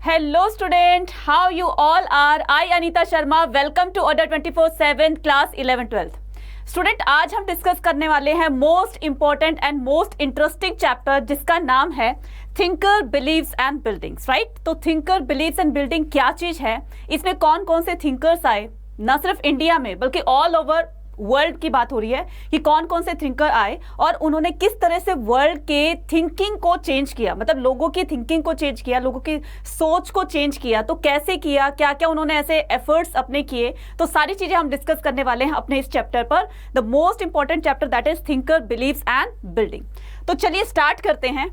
Hello student, how you all are? I Anita Sharma, welcome to Order 24/7 class 11-12. Student आज हम discuss करने वाले हैं most important and most interesting chapter जिसका नाम है thinker believes and buildings, right? तो थिंकर बिलीव्स एंड बिल्डिंग क्या चीज है, इसमें कौन कौन से थिंकर्स आए, ना सिर्फ इंडिया में बल्कि ऑल ओवर वर्ल्ड की बात हो रही है कि कौन कौन से थिंकर आए और उन्होंने किस तरह से वर्ल्ड के थिंकिंग को चेंज किया, मतलब लोगों की थिंकिंग को चेंज किया, लोगों की सोच को चेंज किया। तो कैसे किया, क्या क्या उन्होंने ऐसे एफर्ट्स अपने किए, तो सारी चीजें हम डिस्कस करने वाले हैं अपने इस चैप्टर पर, the most important chapter that is thinker believes and building. तो चलिए स्टार्ट करते हैं,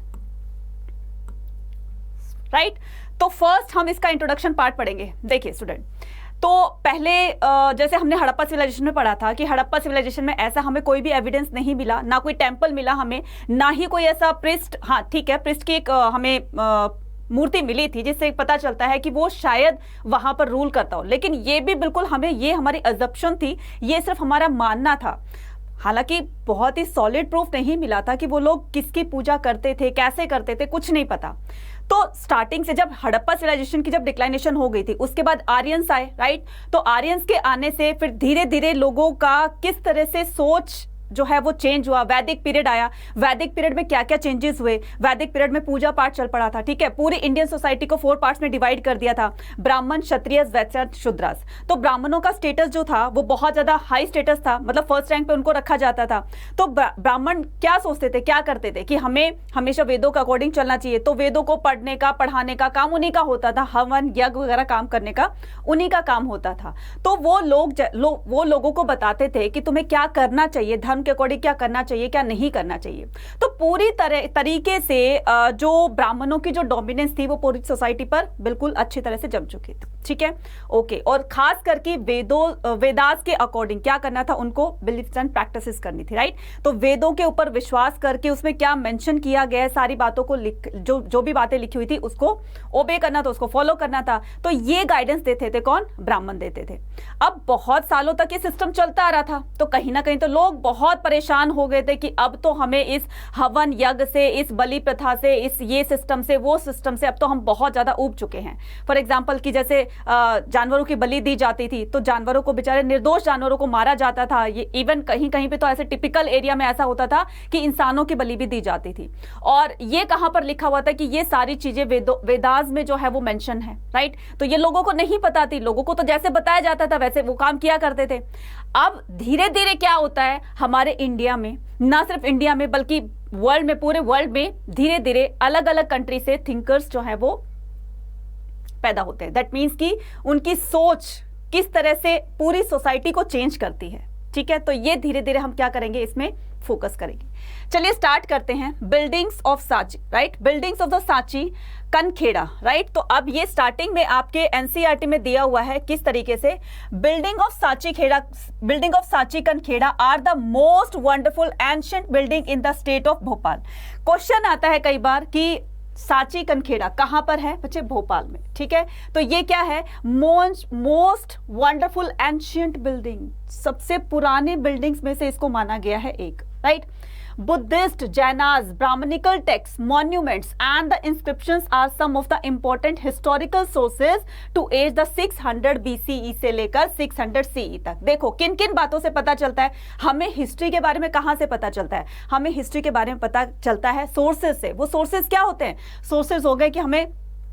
राइट? तो फर्स्ट हम इसका इंट्रोडक्शन पार्ट पढ़ेंगे। देखिए स्टूडेंट, तो पहले जैसे हमने हड़प्पा सिविलाइजेशन में पढ़ा था कि हड़प्पा सिविलाइजेशन में ऐसा हमें कोई भी एविडेंस नहीं मिला, ना कोई टेम्पल मिला हमें, ना ही कोई ऐसा प्रिस्ट, हाँ ठीक है, प्रिस्ट की एक हमें मूर्ति मिली थी जिससे पता चलता है कि वो शायद वहां पर रूल करता हो। लेकिन ये भी बिल्कुल हमें, ये हमारी अजम्पशन थी, ये सिर्फ हमारा मानना था। हालांकि बहुत ही सॉलिड प्रूफ नहीं मिला था कि वो लोग किसकी पूजा करते थे, कैसे करते थे, कुछ नहीं पता। तो स्टार्टिंग से जब हड़प्पा सिविलाइजेशन की जब डिक्लाइनेशन हो गई थी, उसके बाद आर्यंस आए, राइट? तो आर्यंस के आने से फिर धीरे धीरे लोगों का किस तरह से सोच जो है वो चेंज हुआ। वैदिक पीरियड आया, वैदिक पीरियड में क्या क्या चेंजेस हुए, वैदिक पीरियड में पूजा पाठ चल पड़ा था, ठीक है? पूरी इंडियन सोसाइटी को 4 पार्ट्स में डिवाइड कर दिया था, ब्राह्मण, क्षत्रिय, वैश्य, शूद्रास। तो ब्राह्मणों का स्टेटस जो था वो बहुत ज्यादा हाई स्टेटस था, मतलब फर्स्ट रैंक पे उनको रखा जाता था। तो ब्राह्मण क्या सोचते थे, क्या करते थे कि हमें हमेशा वेदों के अकॉर्डिंग चलना चाहिए, तो वेदों को पढ़ने का, पढ़ाने का काम उन्हीं का होता था, हवन यज्ञ वगैरह काम करने का उन्हीं का काम होता था। तो वो लोगों को बताते थे कि तुम्हें क्या करना चाहिए, धर्म के अकॉर्डिंग क्या करना चाहिए, क्या नहीं करना चाहिए। तो पूरी तरीके से जो ब्राह्मणों की जो डोमिनेंस थी वो पूरी सोसाइटी पर बिल्कुल अच्छी तरह से जम चुकी थी, ठीक है? ओके। और खास करके वेदास के अकॉर्डिंग क्या करना था, उनको बिलीफ्स एंड प्रैक्टिसेस करनी थी, राइट? तो वेदों के ऊपर विश्वास करके उसमें क्या मेंशन किया गया है, सारी बातों को जो भी बातें लिखी हुई थी उसको ओबे करना था, उसको फॉलो करना था। तो ये गाइडेंस देते थे कौन? ब्राह्मण देते थे। अब बहुत सालों तक ये सिस्टम चलता आ रहा था, तो कहीं ना कहीं तो लोग बहुत परेशान हो गए थे कि अब तो हमें इस हवन यज्ञ से, इस बलि प्रथा से, इस ये सिस्टम से, वो सिस्टम से अब तो हम बहुत ज्यादा ऊब चुके हैं। फॉर एग्जांपल कि जैसे जानवरों की बलि दी जाती थी, तो जानवरों को, बेचारे निर्दोष जानवरों को मारा जाता था। ये इवन कहीं कहीं पे तो ऐसे टिपिकल एरिया में ऐसा होता था कि इंसानों की बलि भी दी जाती थी। और ये कहां पर लिखा हुआ था कि ये सारी चीजें वेदास में जो है वो मेंशन है, राइट? तो ये लोगों को नहीं पता थी, लोगों को तो जैसे बताया जाता था वैसे वो काम किया करते थे। अब धीरे धीरे क्या होता है हमारे इंडिया में, ना सिर्फ इंडिया में बल्कि वर्ल्ड में, पूरे वर्ल्ड में धीरे धीरे अलग अलग कंट्री से थिंकर्स जो है वो पैदा होते हैं। दैट मीन्स कि उनकी सोच किस तरह से पूरी सोसाइटी को चेंज करती है, ठीक है? तो ये धीरे धीरे हम क्या करेंगे, इसमें फोकस करेंगे। चलिए स्टार्ट करते हैं। Buildings of Sanchi, right? Buildings of the Sanchi Kankheda, right? तो अब ये स्टार्टिंग में आपके एनसीईआरटी में दिया हुआ है किस तरीके से, building of Sanchi Kankheda are the most wonderful ancient building in the state of Bhopal. Question आता है कई बार कि सांची कनखेड़ा कहां पर है बच्चे? भोपाल में, ठीक है? तो ये क्या है? मोस्ट वंडरफुल एंशिएंट बिल्डिंग, सबसे पुरानी बिल्डिंग्स में से इसको माना गया है एक, right? Buddhist, Jainas, Brahmanical texts, monuments and the inscriptions are some of the important historical sources to age the 600 BCE से लेकर 600 CE तक। देखो किन किन बातों से पता चलता है हमें हिस्ट्री के बारे में, कहां से पता चलता है हमें हिस्ट्री के बारे में? पता चलता है सोर्सेज से। वो सोर्सेज क्या होते हैं? सोर्सेज हो गए कि हमें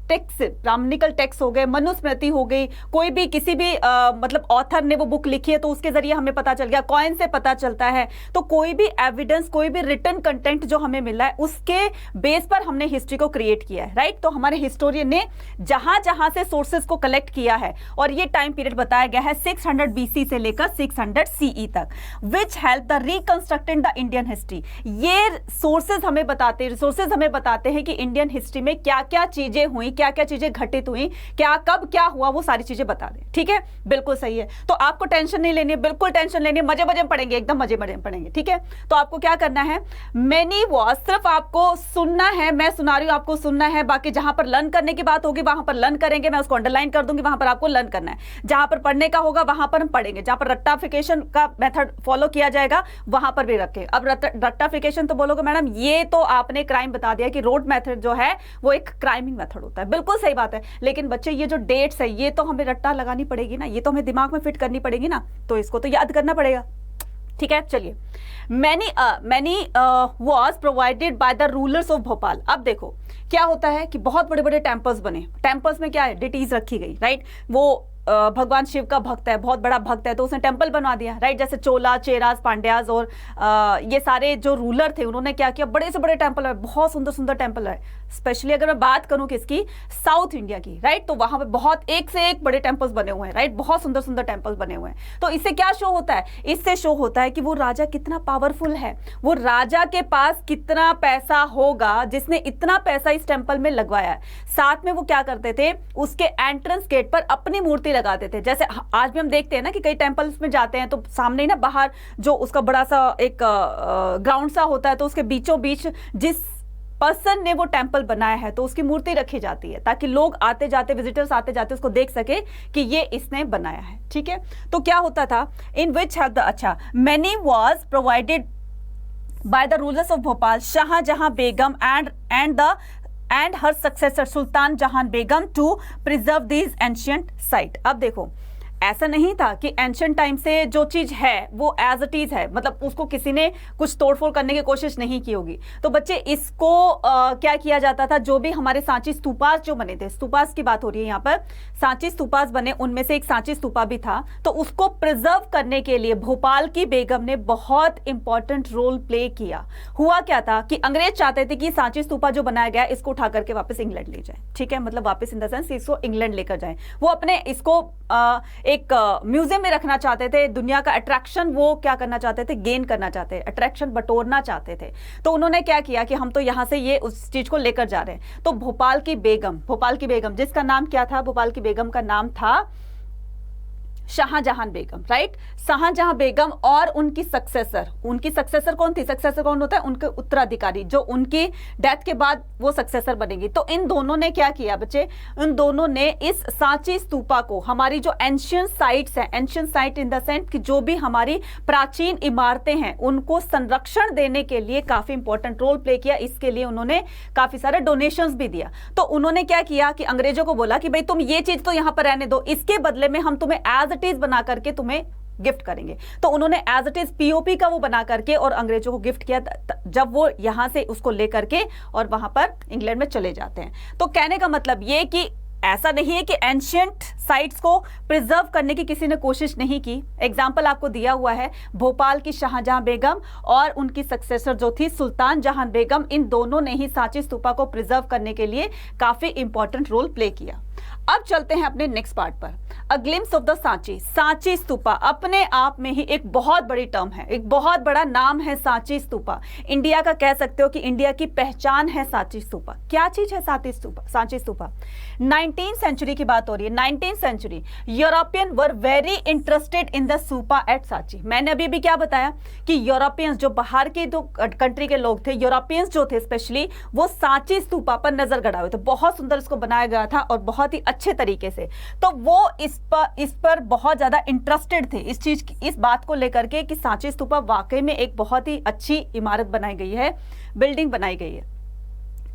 टेक्स्ट, ब्राह्मणिकल टेक्स्ट हो गए, मनुस्मृति हो गई, कोई भी किसी भी मतलब ऑथर ने वो बुक लिखी है तो उसके जरिए हमें पता चल गया, कॉइन से पता चलता है। तो कोई भी एविडेंस, कोई भी रिटन कंटेंट जो हमें मिला है उसके बेस पर हमने हिस्ट्री को क्रिएट किया है, राइट? तो हमारे हिस्टोरियन ने जहां जहां से सोर्सेज को कलेक्ट किया है, और ये टाइम पीरियड बताया गया है 600 BC से लेकर 600 CE तक, which help the reconstructing the Indian history. ये रिसोर्सेज हमें बताते हैं कि इंडियन हिस्ट्री में क्या क्या चीजें हुई, क्या क्या चीजें घटित हुई, क्या कब क्या हुआ, वो सारी चीजें बता दें, ठीक है? बिल्कुल सही है। तो आपको टेंशन नहीं लेनी है, बिल्कुल टेंशन लेनी है, मजे मजे में पढ़ेंगे, एकदम मजे मजे में पढ़ेंगे, ठीक है? तो आपको क्या करना है, मेनी वॉज सिर्फ आपको सुनना है, मैं सुना रही हूं आपको सुनना है, बाकी जहां पर लर्न करने की बात होगी वहां पर लर्न करेंगे, मैं उसको अंडरलाइन कर दूंगी, वहां पर आपको लर्न करना है। जहां पर पढ़ने का होगा वहां पर हम पढ़ेंगे, जहां पर रट्टाफिकेशन का मेथड फॉलो किया जाएगा वहां पर भी रखें। अब रट्टाफिकेशन तो बोलोगे मैडम ये तो आपने क्राइम बता दिया कि रोड मेथड जो है वो एक क्राइमिंग मेथड होता है। बिल्कुल सही बात है, लेकिन बच्चे ये जो डेट्स है ये तो हमें रट्टा लगानी पड़ेगी ना, ये तो हमें दिमाग में फिट करनी पड़ेगी ना, तो इसको तो याद करना पड़ेगा। ठीक है, चलिए, many was provided by the rulers of Bhopal. अब देखो क्या होता है कि बहुत बड़े बड़े टेम्पल्स बने, टेम्पल्स में क्या है, डिटीज रखी गई, राइट। वो भगवान शिव का भक्त है, बहुत बड़ा भक्त है, तो उसने टेंपल बनवा दिया, राइट। जैसे चोला, चेराज, पांड्याज और ये सारे जो रूलर थे उन्होंने क्या किया, बड़े से बड़े टेंपल है, बहुत सुंदर सुंदर टेंपल है। स्पेशली अगर मैं बात करूं किसकी, साउथ इंडिया की, राइट, तो वहां पे बहुत एक से एक बड़े टेंपल्स बने हुए हैं, राइट, बहुत सुंदर सुंदर टेंपल्स बने हुए हैं। तो इससे क्या शो होता है, इससे शो होता है कि वो राजा कितना पावरफुल है, वो राजा के पास कितना पैसा होगा जिसने इतना पैसा इस टेंपल में लगवाया है। साथ में वो क्या करते थे, उसके एंट्रेंस गेट पर अपनी मूर्ति लगाते थे। जैसे आज भी हम देखते हैं ना कि कई टेंपल्स में जाते हैं तो सामने ही ना बाहर जो उसका बड़ा सा एक ग्राउंड सा होता है, तो उसके बीचों बीच जिस पर्सन ने वो टेंपल बनाया है तो उसकी मूर्ति रखी जाती है, ताकि लोग आते जाते, विजिटर्स आते जाते उसको देख सके कि ये इसने बनाया है। ठीक है, तो क्या होता था, इन विच हैव द, अच्छा, money was provided by the rulers of Bhopal, Shahjahan Begum and her successor Sultan Jahan Begum to preserve these ancient site. अब देखो, ऐसा नहीं था कि एंशियंट टाइम से जो चीज है वो एज इट इज है, मतलब उसको किसी ने कुछ तोड़फोड़ करने की कोशिश नहीं की होगी। तो बच्चे इसको क्या किया जाता था, जो भी हमारे सांची स्तूपास जो बने थे, स्तूपास की बात हो रही है यहाँ पर, सांची स्तूपास बने, उनमें से एक सांची स्तूपा भी था, तो उसको प्रिजर्व करने के लिए भोपाल की बेगम ने बहुत इंपॉर्टेंट रोल प्ले किया। हुआ क्या था कि अंग्रेज चाहते थे कि सांची स्तूपा जो बनाया गया इसको उठा करके वापस इंग्लैंड ले जाए। ठीक है, मतलब वापस इन द सेंस इसको इंग्लैंड लेकर जाए, वो अपने इसको एक म्यूजियम में रखना चाहते थे। दुनिया का अट्रैक्शन वो क्या करना चाहते थे, गेन करना चाहते, अट्रैक्शन बटोरना चाहते थे। तो उन्होंने क्या किया कि हम तो यहां से ये उस चीज को लेकर जा रहे हैं। तो भोपाल की बेगम जिसका नाम क्या था, भोपाल की बेगम का नाम था शाहजहां बेगम, राइट। शाहजहां बेगम और उनकी सक्सेसर कौन थी, सक्सेसर कौन होता है, उनके उत्तराधिकारी, जो उनकी डेथ के बाद वो सक्सेसर बनेगी। तो इन दोनों ने क्या किया बच्चे, इन दोनों ने इस सांची स्तूपा को, हमारी जो एंशियंट साइट्स हैं, ancient site in the sense कि जो भी हमारी प्राचीन इमारतें हैं उनको संरक्षण देने के लिए काफी इंपॉर्टेंट रोल प्ले किया। इसके लिए उन्होंने काफी सारे डोनेशंस भी दिया। तो उन्होंने क्या किया कि अंग्रेजों को बोला कि भाई तुम ये चीज तो यहां पर रहने दो, इसके बदले में हम तुम्हें एज इट इज बना करके तुम्हें गिफ्ट करेंगे। तो उन्होंने एज इट इज पीओपी का वो बना करके और अंग्रेजों को गिफ्ट किया, जब वो यहां से उसको लेकर के और वहां पर इंग्लैंड में चले जाते हैं। तो कहने का मतलब ये कि ऐसा नहीं है कि एंशियंट साइट्स को प्रिजर्व करने की किसी ने कोशिश नहीं की। एग्जाम्पल आपको दिया हुआ है, भोपाल की शाहजहां बेगम और उनकी सक्सेसर जो थी सुल्तान जहान बेगम, इन दोनों ने ही सांची स्तूपा को प्रिजर्व करने के लिए काफी इंपॉर्टेंट रोल प्ले किया। अब चलते हैं अपने नेक्स्ट पार्ट पर, a glimpse of the Sanchi. Sanchi stupa अपने आप में ही एक बहुत बड़ी टर्म है, एक बहुत बड़ा नाम है सांची स्तूपा। इंडिया का कह सकते हो कि इंडिया की पहचान है सांची स्तूपा। क्या चीज है सांची स्तूपा? 19th सेंचुरी की बात हो रही है। 19th century European were very interested in the stupa at Sanchi. मैंने अभी भी क्या बताया कि यूरोपियंस, जो बाहर के जो कंट्री के लोग थे, यूरोपियंस जो थे स्पेशली, वो सांची स्तूपा पर नजर गड़ाए हुए थे। बहुत सुंदर इसको बनाया गया था और बहुत ही अच्छे तरीके से। तो वो इस पर बहुत ज्यादा इंटरेस्टेड थे, इस बात को लेकर के कि सांची स्तूपा वाकई में एक बहुत ही अच्छी इमारत बनाई गई है, बिल्डिंग बनाई गई है।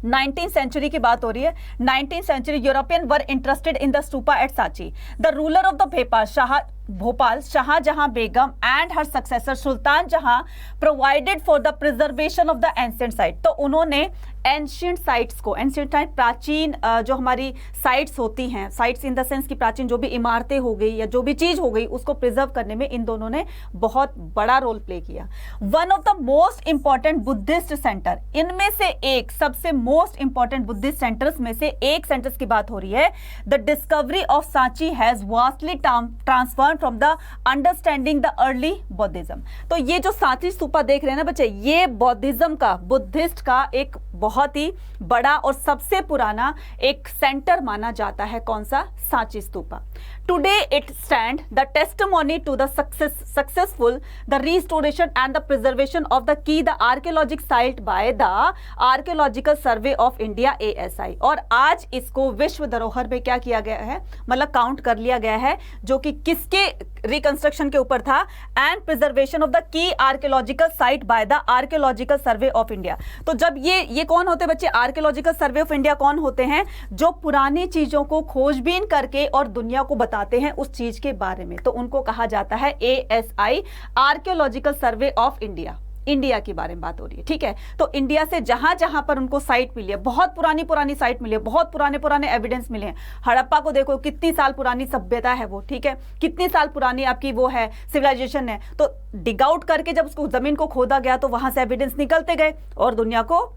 19th सेंचुरी की बात हो रही है। 19th century European were interested in the stupa at Sanchi. The ruler of the Bhopal Shahjahan Begum and her successor Sultan Jahan provided for the preservation of the ancient site. तो उन्होंने एंशिएंट साइट्स को, एंशिएंट साइट प्राचीन जो हमारी साइट्स होती हैं, साइट्स इन द सेंस की प्राचीन जो भी इमारतें हो गई या जो भी चीज हो गई, उसको प्रिजर्व करने में इन दोनों ने बहुत बड़ा रोल प्ले किया। One of the most important Buddhist centre, इनमें से एक सबसे मोस्ट इंपॉर्टेंट बुद्धिस्ट सेंटर्स में से एक सेंटर्स की बात हो रही है। The discovery of Sanchi has vastly transferred from the understanding the early बौद्धिज्म। तो ये जो सांची स्तूपा देख रहे हैं ना बच्चे, ये बौद्धिज्म का, बुद्धिस्ट का एक बहुत ही बड़ा और सबसे पुराना एक सेंटर माना जाता है। कौन सा? Sanchi stupa. Today it stand the testimony to the successful the restoration and the preservation of the की the archaeologic site by the archaeological survey of India ASI। और आज इसको विश्व धरोहर में क्या किया गया है, मतलब काउंट कर लिया गया है, जो कि किसके किसके रिकंस्ट्रक्शन के ऊपर था? एंड प्रिजर्वेशन ऑफ द की archaeological site by the archaeological survey of India. तो जब ये कौन होते हैं बच्चे? आर्कियोलॉजिकल सर्वे ऑफ इंडिया कौन होते हैं? जो पुरानी चीजों को खोजबीन करके और दुनिया को बताते हैं उस चीज के बारे में, तो उनको कहा जाता है ASI, archaeological survey of India. India के बारे में बात हो रही है, ठीक है। तो इंडिया से जहां जहां पर उनको साइट मिली है, बहुत पुरानी साइट मिली है, बहुत पुराने एविडेंस मिले हैं। हड़प्पा को देखो, कितनी साल पुरानी सभ्यता है वो, ठीक है, कितनी साल पुरानी आपकी वो है सिविलाइजेशन है। तो डिग आउट करके जब उसको जमीन को खोदा गया तो वहां से एविडेंस निकलते गए और दुनिया को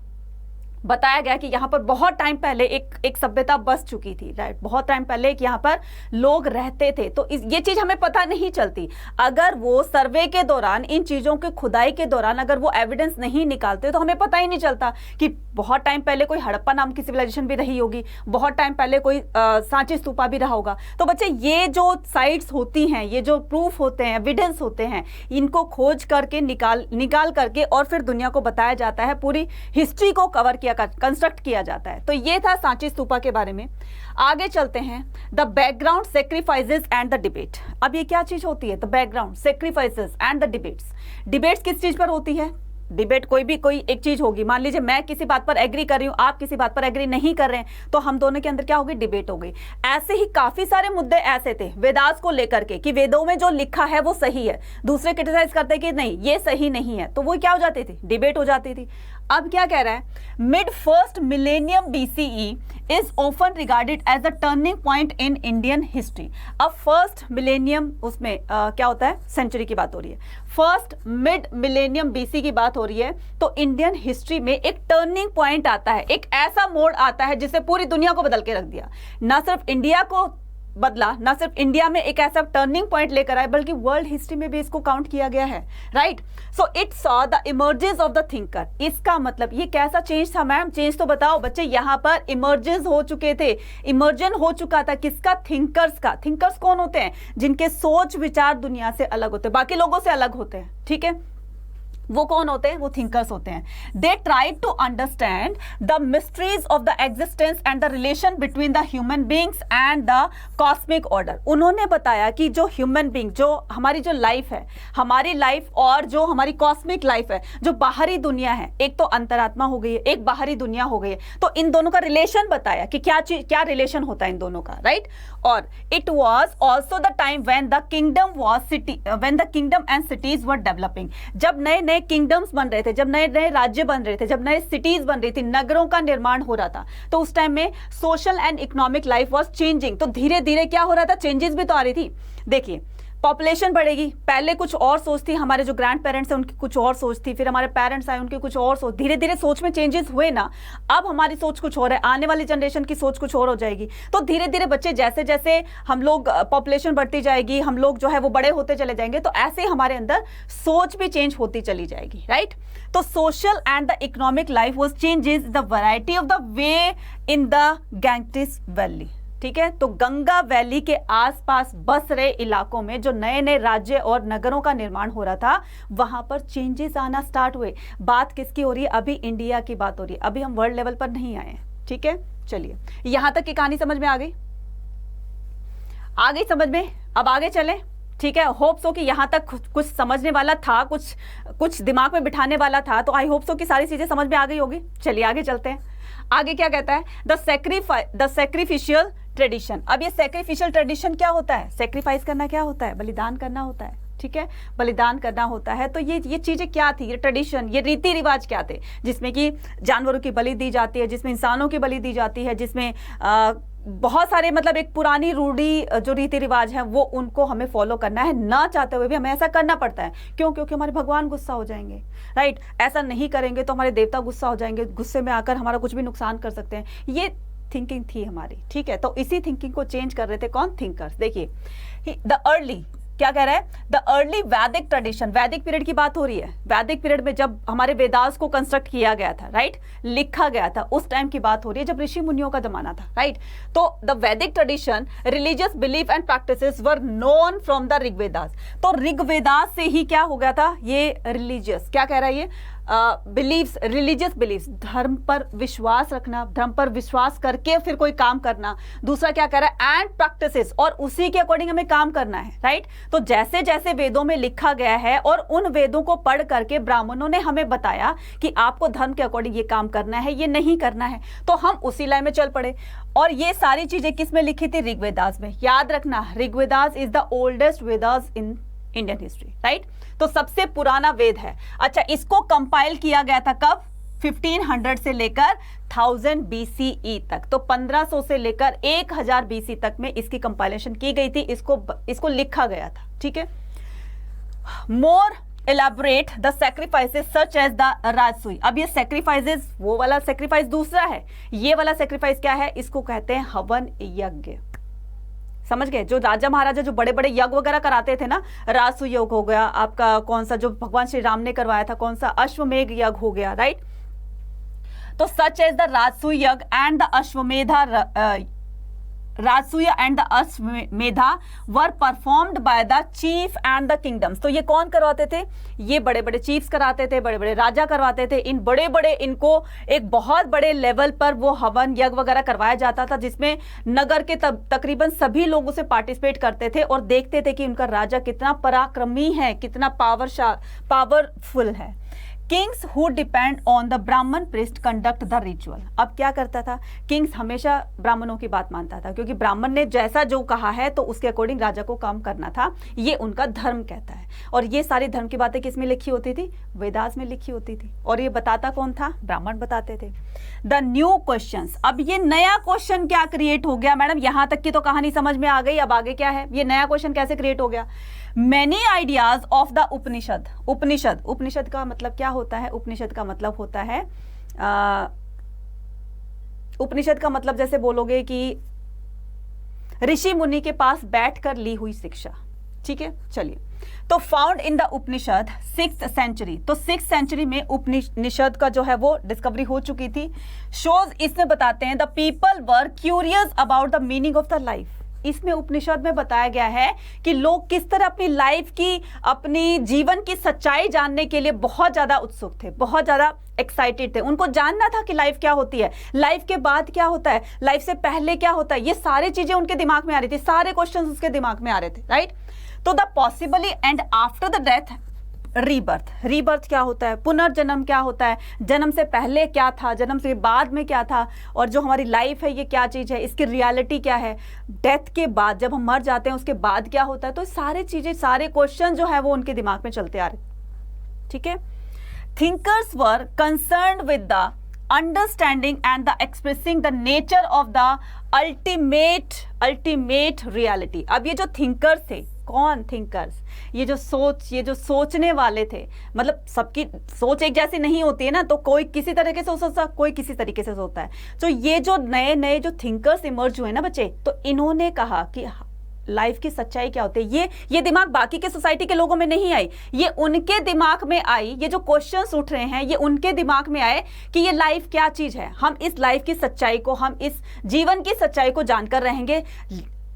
बताया गया कि यहाँ पर बहुत टाइम पहले एक सभ्यता बस चुकी थी, राइट। बहुत टाइम पहले एक यहाँ पर लोग रहते थे। तो ये चीज हमें पता नहीं चलती अगर वो सर्वे के दौरान, इन चीजों के खुदाई के दौरान अगर वो एविडेंस नहीं निकालते तो हमें पता ही नहीं चलता कि बहुत टाइम पहले कोई हड़प्पा नाम की सिविलाइजेशन भी रही होगी, बहुत टाइम पहले कोई सांची स्तूपा भी रहा होगा। तो बच्चे ये जो साइट्स होती हैं, ये जो प्रूफ होते हैं, एविडेंस होते हैं, इनको खोज करके निकाल करके और फिर दुनिया को बताया जाता है, पूरी हिस्ट्री को कवर किया, कंस्ट्रक्ट किया जाता है। तो ये था सांची स्तूपा के बारे में। आगे चलते हैं, the background sacrifices and the debate. अब ये क्या चीज होती है? The background sacrifices and the debates. Debates किस चीज पर होती है? डिबेट कोई एक चीज होगी, मान लीजिए मैं किसी बात पर एग्री कर रही हूं, आप किसी बात पर एग्री नहीं कर रहे हैं, तो हम दोनों के अंदर क्या होगी? डिबेट हो गई। ऐसे ही काफी सारे मुद्दे ऐसे थे वेदास को लेकर के कि वेदों में जो लिखा है वो सही है, दूसरे क्रिटिसाइज करते कि नहीं ये सही नहीं है, तो वो क्या हो जाती थी? डिबेट हो जाती थी। अब क्या कह रहा है? Mid first millennium BCE is often regarded as a turning point in Indian history. अब फर्स्ट मिलेनियम, उसमें क्या होता है? सेंचुरी की बात हो रही है। फर्स्ट मिड मिलेनियम BC की बात हो रही है, तो इंडियन हिस्ट्री में एक टर्निंग पॉइंट आता है, एक ऐसा मोड़ आता है जिससे पूरी दुनिया को बदल के रख दिया। ना सिर्फ इंडिया को बदला, ना सिर्फ इंडिया में एक ऐसा टर्निंग पॉइंट लेकर आए, बल्कि वर्ल्ड हिस्ट्री में भी इसको काउंट किया गया है, right. So it saw the emerges of the thinker. इसका मतलब ये कैसा चेंज था मैम? चेंज तो बताओ बच्चे। यहाँ पर इमर्जेस हो चुके थे, इमर्जन हो चुका था किसका? थिंकर्स का। थिंकर्स कौन होते हैं? जिनके सोच विचार दुनिया से अलग होते हैं, बाकी लोगों से अलग होते हैं, ठीक है। वो कौन होते हैं? वो थिंकर्स होते हैं। They try to understand the mysteries of the existence and the relation between the human beings and the cosmic order. उन्होंने बताया कि जो ह्यूमन बींग, जो हमारी जो लाइफ है, हमारी लाइफ और जो हमारी कॉस्मिक लाइफ है, जो बाहरी दुनिया है, एक तो अंतरात्मा हो गई है, एक बाहरी दुनिया हो गई है, तो इन दोनों का रिलेशन बताया कि क्या रिलेशन होता है इन दोनों का, राइट। और it was also the time when the kingdom and cities were developing. जब नए नए किंगडम्स बन रहे थे, जब नए नए राज्य बन रहे थे, जब नए सिटीज बन रही थी, नगरों का निर्माण हो रहा था, तो उस टाइम में social and economic life was changing. तो धीरे धीरे क्या हो रहा था? चेंजेस भी तो आ रही थी। देखिए, पॉपुलेशन बढ़ेगी, पहले कुछ और सोच थी, हमारे जो ग्रैंड पेरेंट्स हैं उनकी कुछ और सोच थी, फिर हमारे पेरेंट्स आए उनकी कुछ और सोच, धीरे धीरे सोच में चेंजेस हुए ना। अब हमारी सोच कुछ और है, आने वाली जनरेशन की सोच कुछ और हो जाएगी। तो धीरे धीरे बच्चे, जैसे जैसे हम लोग, पॉपुलेशन बढ़ती जाएगी, हम लोग जो है वो बड़े होते चले जाएंगे, तो ऐसे हमारे अंदर सोच भी चेंज होती चली जाएगी, राइट। तो social and the economic life was changes the variety of the way in the Gangetic valley, ठीक है। तो गंगा वैली के आसपास बस रहे इलाकों में जो नए नए राज्य और नगरों का निर्माण हो रहा था, वहां पर चेंजेस आना स्टार्ट हुए। बात किसकी हो रही है? अभी इंडिया की बात हो रही है, अभी हम वर्ल्ड लेवल पर नहीं आए हैं, ठीक है। चलिए, यहां तक की कहानी समझ में आ गई? आ गई समझ में? अब आगे चलें, ठीक है। होप सो कि यहां तक कुछ समझने वाला था, कुछ दिमाग में बिठाने वाला था, तो आई होप सो कि सारी चीजें समझ में आ गई होगी। चलिए आगे चलते हैं। आगे क्या कहता है? The sacrificial tradition. अब ये सेक्रीफिशियल ट्रेडिशन क्या होता है? सेक्रीफाइस करना क्या होता है? बलिदान करना होता है, ठीक है, बलिदान करना होता है। तो ये चीजें क्या थी? ये ट्रेडिशन, ये रीति रिवाज क्या थे? जिसमें कि जानवरों की बलि दी जाती है, जिसमें इंसानों की बलि दी जाती है, जिसमें बहुत सारे, मतलब एक पुरानी रूढ़ी जो रीति रिवाज है वो उनको हमें फॉलो करना है, ना चाहते हुए भी हमें ऐसा करना पड़ता है। क्यों? क्योंकि हमारे भगवान गुस्सा हो जाएंगे, राइट। ऐसा नहीं करेंगे तो हमारे देवता गुस्सा हो जाएंगे, गुस्से में आकर हमारा कुछ भी नुकसान कर सकते हैं। ये थिंकिंग थी हमारी, ठीक है। तो इसी थिंकिंग को चेंज कर रहे थे कौन? थिंकर्स। देखिए, द अर्ली, क्या कह रहा है? द अर्ली वैदिक ट्रेडिशन। वैदिक पीरियड की बात हो रही है। वैदिक पीरियड में जब हमारे वेदास को कंस्ट्रक्ट किया गया था, राइट, लिखा गया था, उस टाइम की बात हो रही है जब ऋषि मुनियों का जमाना था, राइट। तो the Vedic tradition, religious belief and practices were known from the Rigvedas. तो ऋग्वेदास से ही क्या हो गया था? ये रिलीजियस, क्या कह रहा है ये? बिलीव्स, रिलीजियस बिलीव्स, धर्म पर विश्वास रखना, धर्म पर विश्वास करके फिर कोई काम करना। दूसरा क्या कह रहा है, एंड प्रैक्टिसेस, और उसी के अकॉर्डिंग हमें काम करना है, राइट। तो जैसे जैसे वेदों में लिखा गया है और उन वेदों को पढ़ करके ब्राह्मणों ने हमें बताया कि आपको धर्म के अकॉर्डिंग ये काम करना है, ये नहीं करना है, तो हम उसी लाइन में चल पड़े। और ये सारी चीजें किस में लिखी थी, ऋग्वेदास में। याद रखना, Rigvedas is the oldest Vedas in Indian history, right. तो सबसे पुराना वेद है। अच्छा, इसको कंपाइल किया गया था कब, 1500 से लेकर 1000 BCE तक। तो 1500 से लेकर 1000 BC तक में इसकी कंपाइलेशन की गई थी, इसको लिखा गया था, ठीक है। मोर elaborate the sacrifices such as the राजसूय। अब ये sacrifices, वो वाला sacrifice दूसरा है, ये वाला sacrifice क्या है, इसको कहते हैं हवन यज्ञ। समझ गए, जो राजा महाराजा जो बड़े बड़े यज्ञ वगैरह कराते थे ना, राजसूय यज्ञ हो गया आपका, कौन सा जो भगवान श्री राम ने करवाया था, कौन सा, अश्वमेध यज्ञ हो गया, राइट। तो सच एज द राजसूय यज्ञ and the Ashvamedha, Rajasuya and the Ashvamedha were performed by the chief and the kingdoms. तो ये कौन करवाते थे, ये बड़े बड़े चीफ्स कराते थे, बड़े बड़े राजा करवाते थे। इन बड़े बड़े, इनको एक बहुत बड़े लेवल पर वो हवन यज्ञ वगैरह करवाया जाता था, जिसमें नगर के तकरीबन सभी लोग उसे पार्टिसिपेट करते थे और देखते थे कि उनका राजा कितना पराक्रमी है, कितना पावरफुल है। Kings who depend on the ब्राह्मण प्रीस्ट कंडक्ट द रिचुअल। अब क्या करता था, किंग्स हमेशा ब्राह्मणों की बात मानता था, क्योंकि ब्राह्मण ने जैसा जो कहा है तो उसके अकॉर्डिंग राजा को काम करना था, ये उनका धर्म कहता है। और ये सारी धर्म की बातें किस में लिखी होती थी, वेदास में लिखी होती थी। और ये बताता कौन था, ब्राह्मण बताते थे। द न्यू क्वेश्चंस, अब ये नया क्वेश्चन क्या क्रिएट हो गया मैडम, यहां तक की तो कहानी समझ में आ गई, अब आगे क्या है, ये नया क्वेश्चन कैसे क्रिएट हो गया। Many ideas of the उपनिषद। उपनिषद का मतलब क्या होता है, उपनिषद का मतलब होता है, उपनिषद का मतलब जैसे बोलोगे कि ऋषि मुनि के पास बैठकर ली हुई शिक्षा, ठीक है। चलिए, तो found in the Upanishad 6th century. तो 6th सेंचुरी में उपनिषद का जो है वो डिस्कवरी हो चुकी थी। शोज, इसमें बताते हैं the people were curious about the meaning of the life. इसमें उपनिषद में बताया गया है कि लोग किस तरह अपनी लाइफ की, अपनी जीवन की सच्चाई जानने के लिए बहुत ज्यादा उत्सुक थे, बहुत ज्यादा एक्साइटेड थे। उनको जानना था कि लाइफ क्या होती है, लाइफ के बाद क्या होता है, लाइफ से पहले क्या होता है, ये सारी चीजें उनके दिमाग में आ रही थी, सारे क्वेश्चंस उसके दिमाग में आ रहे थे, राइट। तो the possibly and after the death rebirth. Rebirth क्या होता है, पुनर्जन्म क्या होता है, जन्म से पहले क्या था, जन्म से बाद में क्या था, और जो हमारी लाइफ है ये क्या चीज है, इसकी रियलिटी क्या है, डेथ के बाद जब हम मर जाते हैं उसके बाद क्या होता है। तो सारी चीजें, सारे क्वेश्चन जो है वो उनके दिमाग में चलते आ रहे, ठीक है। Thinkers were concerned with the understanding and the expressing the nature of the ultimate reality. अब ये जो थिंकर्स थे, कौन थिंकर्स, ये जो सोचने वाले थे, मतलब सबकी सोच एक जैसी नहीं होती है ना, तो कोई किसी तरीके से सोचता, कोई किसी तरीके से सोचता है। तो ये जो नए नए जो थिंकर्स इमर्ज हुए ना बच्चे, तो इन्होंने कहा कि लाइफ की सच्चाई क्या होती है। ये दिमाग बाकी के सोसाइटी के लोगों में नहीं आई, ये उनके दिमाग में आई। ये जो क्वेश्चंस उठ रहे हैं ये उनके दिमाग में आए कि ये लाइफ क्या चीज है, हम इस लाइफ की सच्चाई को, हम इस जीवन की सच्चाई को जानकर रहेंगे,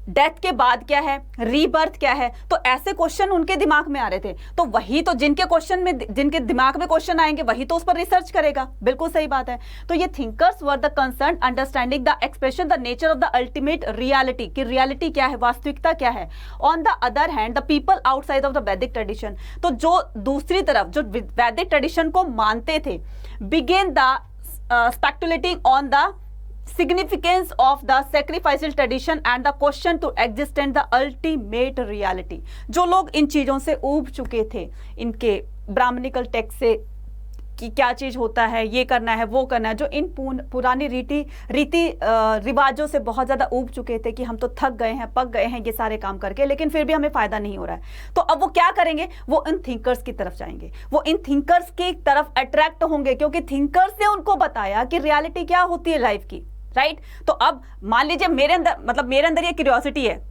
डेथ के बाद क्या है, रीबर्थ क्या है। तो ऐसे क्वेश्चन उनके दिमाग में आ रहे थे। तो वही तो जिनके क्वेश्चन में, जिनके दिमाग में क्वेश्चन आएंगे वही तो उस पर रिसर्च करेगा। बिल्कुल सही बात है। तो ये thinkers were the concern understanding the expression the nature of the ultimate reality, कि रियलिटी क्या है, वास्तविकता क्या है। On the other hand the people outside of the Vedic tradition, तो जो दूसरी तरफ जो वैदिक ट्रेडिशन को मानते थे, began the speculating on the significance of the sacrificial tradition and the question to exist the ultimate reality। जो लोग इन चीजों से ऊब चुके थे, इनके ब्राह्मणिकल टेक्स्ट से, कि क्या चीज होता है, ये करना है, वो करना है, जो इन पुरानी रीति रिवाजों से बहुत ज्यादा ऊब चुके थे कि हम तो थक गए हैं, पक गए हैं ये सारे काम करके, लेकिन फिर भी हमें फायदा नहीं हो रहा है। तो अब वो क्या करेंगे, वो इन थिंकर्स की तरफ जाएंगे, वो इन थिंकर्स की तरफ अट्रैक्ट होंगे, क्योंकि थिंकर्स ने उनको बताया कि रियलिटी क्या होती है लाइफ की, राइट। तो अब मान लीजिए मेरे अंदर ये क्यूरियोसिटी है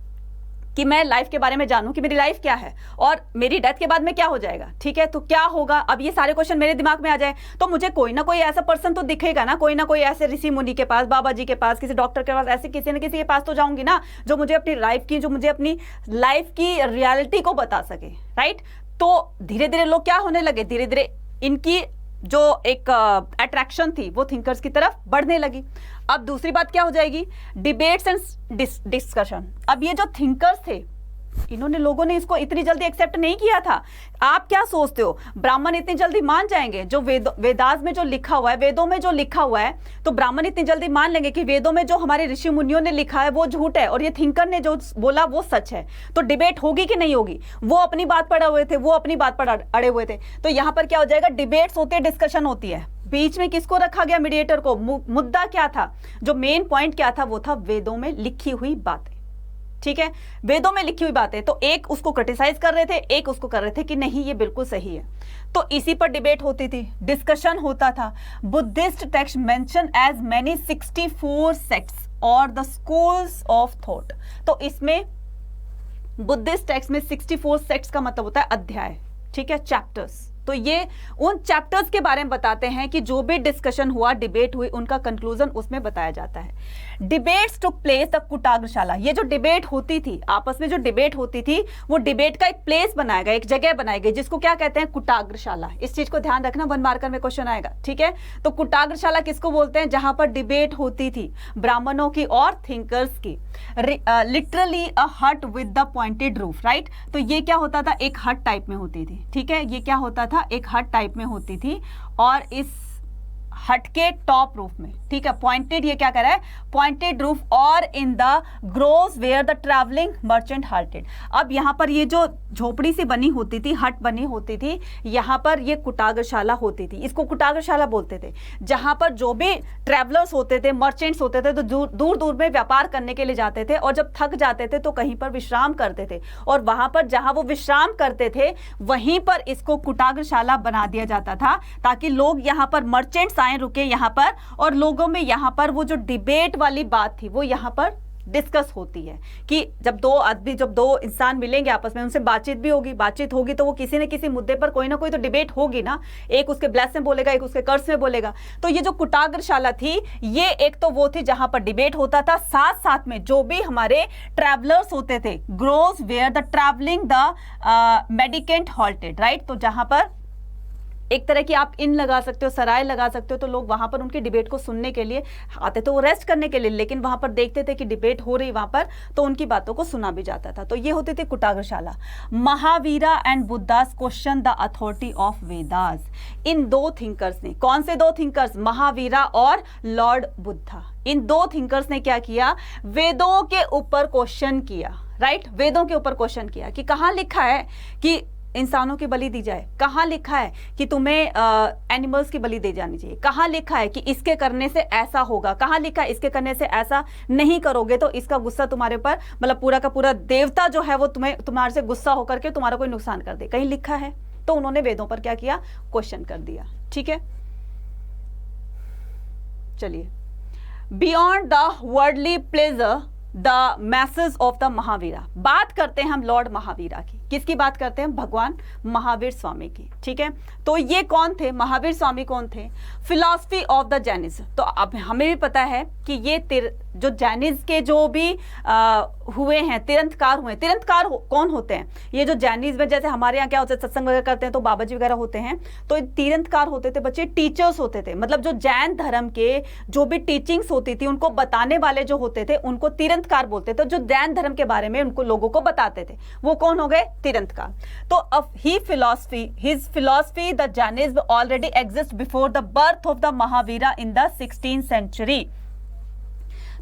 कि मैं लाइफ के बारे में जानूं कि मेरी लाइफ क्या है और मेरी डेथ के बाद में क्या हो जाएगा, ठीक है। तो क्या होगा, अब ये सारे क्वेश्चन मेरे दिमाग में आ जाए तो मुझे कोई ना कोई ऐसा पर्सन तो दिखेगा ना, कोई ना कोई ऐसे ऋषि मुनि के पास, बाबा जी के पास, किसी डॉक्टर के पास, ऐसे किसी न किसी के पास तो जाऊंगी ना, जो मुझे अपनी लाइफ की रियलिटी को बता सके, राइट। तो धीरे धीरे लोग क्या होने लगे, धीरे धीरे इनकी जो एक अट्रैक्शन थी वो थिंकर्स की तरफ बढ़ने लगी। अब दूसरी बात क्या हो जाएगी, डिबेट्स एंड डिस्कशन। अब ये जो थिंकर्स थे, इन्होंने, लोगों ने इसको इतनी जल्दी एक्सेप्ट नहीं किया था। आप क्या सोचते हो ब्राह्मण इतनी जल्दी मान जाएंगे? जो वेदास में जो लिखा हुआ है, वेदों में जो लिखा हुआ है, तो ब्राह्मण इतनी जल्दी मान लेंगे कि वेदों में जो हमारे ऋषि मुनियों ने लिखा है वो झूठ है और ये थिंकर ने जो बोला वो सच है? तो डिबेट होगी कि नहीं होगी? वो अपनी बात पर अड़े हुए थे, वो अपनी बात पर अड़े हुए थे। तो यहां पर क्या हो जाएगा, डिबेट्स होती है, डिस्कशन होती है। बीच में किसको रखा गया, मीडिएटर को। मुद्दा क्या था, जो मेन पॉइंट क्या था, वो था वेदों में लिखी हुई बातें। ठीक है, वेदों में लिखी हुई बातें। तो एक उसको क्रिटिसाइज कर रहे थे, एक उसको कर रहे थे कि नहीं ये बिल्कुल सही है। तो इसी पर डिबेट होती थी, डिस्कशन होता था। Buddhist text mention as many 64 sects और द स्कूल्स ऑफ थॉट। तो इसमें बुद्धिस्ट टेक्स्ट में 64 सेक्ट्स का मतलब होता है अध्याय, ठीक है, चैप्टर्स। तो ये उन चैप्टर्स के बारे में बताते हैं कि जो भी डिस्कशन हुआ, डिबेट हुई, उनका कंक्लूजन उसमें बताया जाता है। Debates took place the Kutagarashala. ये जो डिबेट होती थी, आपस में जो डिबेट होती थी, वो डिबेट का एक प्लेस बनाया गया, एक जगह बनाई गई, जिसको क्या कहते हैं, कुटाग्रशाला। इस चीज को ध्यान रखना, 1 मार्कर में क्वेश्चन आएगा। ठीक है, तो कुटाग्रशाला किसको बोलते हैं, जहां पर डिबेट होती थी ब्राह्मणों की और थिंकर्स की। लिटरली अ हट with the pointed roof, right. तो ये क्या होता था, एक हट टाइप में होती थी। ठीक है, ये क्या होता था, एक हट टाइप में होती थी और इस हट के टॉप रूफ में, ठीक है, पॉइंटेड, ये क्या कर रहा है, पॉइंटेड रूफ और in the groves where the travelling merchant halted. अब यहां पर ये जो झोपड़ी सी बनी होती थी, हट बनी होती थी, यहां पर ये कुटाग्रशाला होती थी। इसको कुटाग्रशाला बोलते थे, जहां पर जो भी ट्रैवलर्स होते थे, मर्चेंट्स होते थे, तो दूर दूर में व्यापार करने के लिए जाते थे और जब थक जाते थे तो कहीं पर विश्राम करते थे, और वहां पर जहां वो विश्राम करते थे वहीं पर इसको कुटाग्रशाला बना दिया जाता था, ताकि लोग यहां पर मर्चेंट्स आए, रुके यहां पर, और लोगों में यहां पर वो जो डिबेट वाली बात थी वो यहां पर डिस्कस होती है कि जब दो आदमी, जब दो इंसान मिलेंगे आपस में, उनसे बातचीत भी होगी, बातचीत होगी तो वो किसी न किसी मुद्दे पर कोई ना कोई तो डिबेट होगी ना। एक उसके ब्लेस में बोलेगा, एक उसके कर्स में बोलेगा। तो ये जो कुटाग्रशाला थी, ये एक तो वो थी जहां पर डिबेट होता था, साथ साथ में जो भी हमारे ट्रैवलर्स होते थे, groves where the travelling the mendicant halted, right. तो जहां पर एक तरह की आप इन लगा सकते हो, सराय लगा सकते हो, तो लोग वहां पर उनकी डिबेट को सुनने के लिए आते थे, वो रेस्ट करने के लिए, लेकिन वहां पर देखते थे कि डिबेट हो रही वहां पर, तो उनकी बातों को सुना भी जाता था। तो ये होती थी Kutagarashala. Mahavira and Buddhas question the authority of Vedas. इन दो थिंकर्स ने, कौन से दो थिंकर्स, महावीरा और लॉर्ड बुद्धा, इन दो थिंकर्स ने क्या किया, वेदों के ऊपर क्वेश्चन किया, राइट। वेदों के ऊपर क्वेश्चन किया कि कहां लिखा है कि इंसानों की बलि दी जाए, कहां लिखा है कि तुम्हें एनिमल्स की बलि दे जानी चाहिए, कहां लिखा है कि इसके करने से ऐसा होगा, कहां लिखा है इसके करने से ऐसा नहीं करोगे तो इसका गुस्सा तुम्हारे ऊपर, मतलब पूरा का पूरा देवता जो है वो तुम्हारे से गुस्सा होकर के तुम्हारा कोई नुकसान कर दे, कहीं लिखा है? तो उन्होंने वेदों पर क्या किया, क्वेश्चन कर दिया। ठीक है, चलिए, beyond the worldly pleasure the message of the Mahavira. बात करते हैं हम लॉर्ड महावीरा की। किसकी बात करते हैं, भगवान महावीर स्वामी की। ठीक है, तो ये कौन थे, महावीर स्वामी कौन थे, फिलॉसफी ऑफ द जैनिज्म। तो अब हमें भी पता है कि ये जो जैनिज्म के जो भी हुए हैं, तीर्थंकर हुए, तीर्थंकर कौन होते हैं, ये जो जैनिज्म में, जैसे हमारे यहाँ क्या होता है, सत्संग वगैरह करते हैं तो बाबा जी वगैरह होते हैं, तो तीर्थंकर होते थे बच्चे, टीचर्स होते थे, मतलब जो जैन धर्म के जो भी टीचिंग्स होती थी उनको बताने वाले जो होते थे उनको तीर्थंकर बोलते थे। जो जैन धर्म के बारे में उनको लोगों को बताते थे वो कौन हो गए, तीर्थंकर। तो his philosophy the Jainism already exists before the birth of the Mahavira in the 16th century।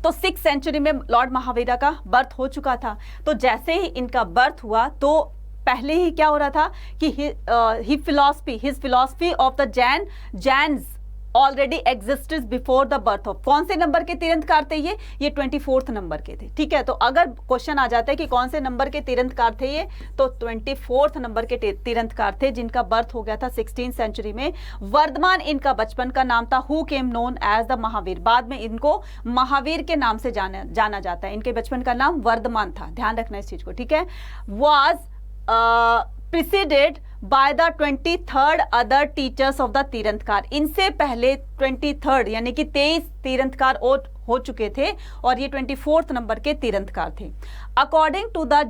तो 6th सेंचुरी में लॉर्ड महावीरा का बर्थ हो चुका था। तो जैसे ही इनका बर्थ हुआ तो पहले ही क्या हो रहा था कि his philosophy of the Jains already existed before the birth of. कौन से नंबर के तीर्थंकर थे ये 24th नंबर के थे। ठीक है, तो अगर क्वेश्चन आ जाता है कि कौन से नंबर के तीर्थंकर थे ये, तो 24th नंबर के तीर्थंकर थे जिनका बर्थ हो गया था 16th सेंचुरी में। वर्धमान इनका बचपन का नाम था, who came known as the Mahavira. बाद में इनको महावीर के नाम से जाना जाता है। इनके बचपन का नाम वर्धमान था, ध्यान रखना इस चीज को। ठीक है, was preceded by the 23rd other teachers of the तीर्थंकर। इनसे पहले 23rd यानी कि 23 तीर्थंकर और हो चुके थे और ये 24 नंबर के तीरंदकार थे। According to the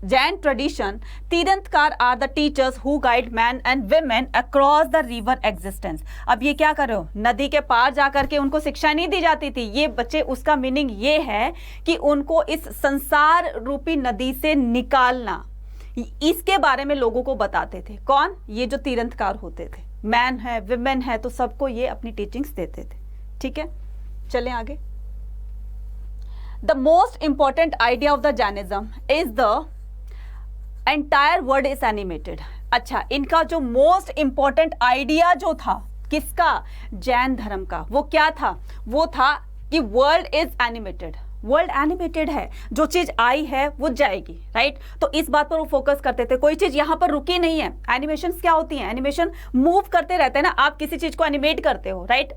Jain tradition, Tirthankar are the teachers who guide man and women across the river existence. अब ये क्या कर रहे हो, नदी के पार जाकर के उनको शिक्षा नहीं दी जाती थी ये बच्चे, उसका मीनिंग ये है कि उनको इस संसार रूपी नदी से निकालना, इसके बारे में लोगों को बताते थे। कौन? ये जो तीरंदकार होते थे, मैन है विमेन है, तो सबको ये अपनी टीचिंग्स देते थे। ठीक है, चलें आगे। The most important idea of the Jainism is the entire world is animated. अच्छा, इनका जो मोस्ट इंपॉर्टेंट आइडिया जो था किसका? जैन धर्म का। वो क्या था? वो था कि world is animated. World animated है, जो चीज आई है वो जाएगी, राइट? तो इस बात पर वो फोकस करते थे। कोई चीज यहां पर रुकी नहीं है। एनिमेशंस क्या होती हैं? एनिमेशन मूव करते रहते हैं ना। आप किसी चीज को एनिमेट करते हो, राइट?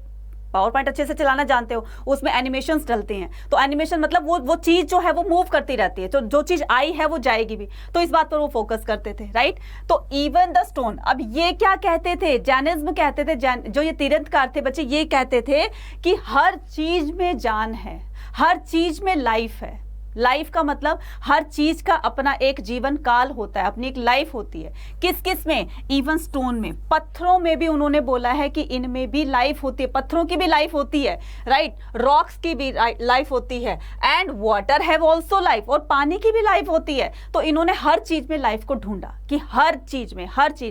पावर पॉइंट अच्छे से चलाना जानते हो, उसमें एनिमेशंस डलते हैं। तो एनिमेशन मतलब वो चीज जो है वो मूव करती रहती है, तो जो चीज आई है वो जाएगी भी। तो इस बात पर वो फोकस करते थे, राइट? तो इवन द स्टोन, अब ये क्या कहते थे? जैनिज्म कहते थे, जो ये तीरंदकार थे बच्चे, ये कहते थे कि हर चीज में जान है, हर चीज में लाइफ है। लाइफ का मतलब हर चीज का अपना एक जीवन काल होता है, अपनी एक लाइफ होती है। किस किस में? इवन स्टोन में, पत्थरों में भी उन्होंने बोला है कि इनमें भी लाइफ होती है। पत्थरों की भी लाइफ होती है, राइट? रॉक्स की भी लाइफ होती है, and water have also life, और पानी की भी लाइफ होती है। तो इन्होंने हर चीज में लाइफ को ढूंढा कि हर चीज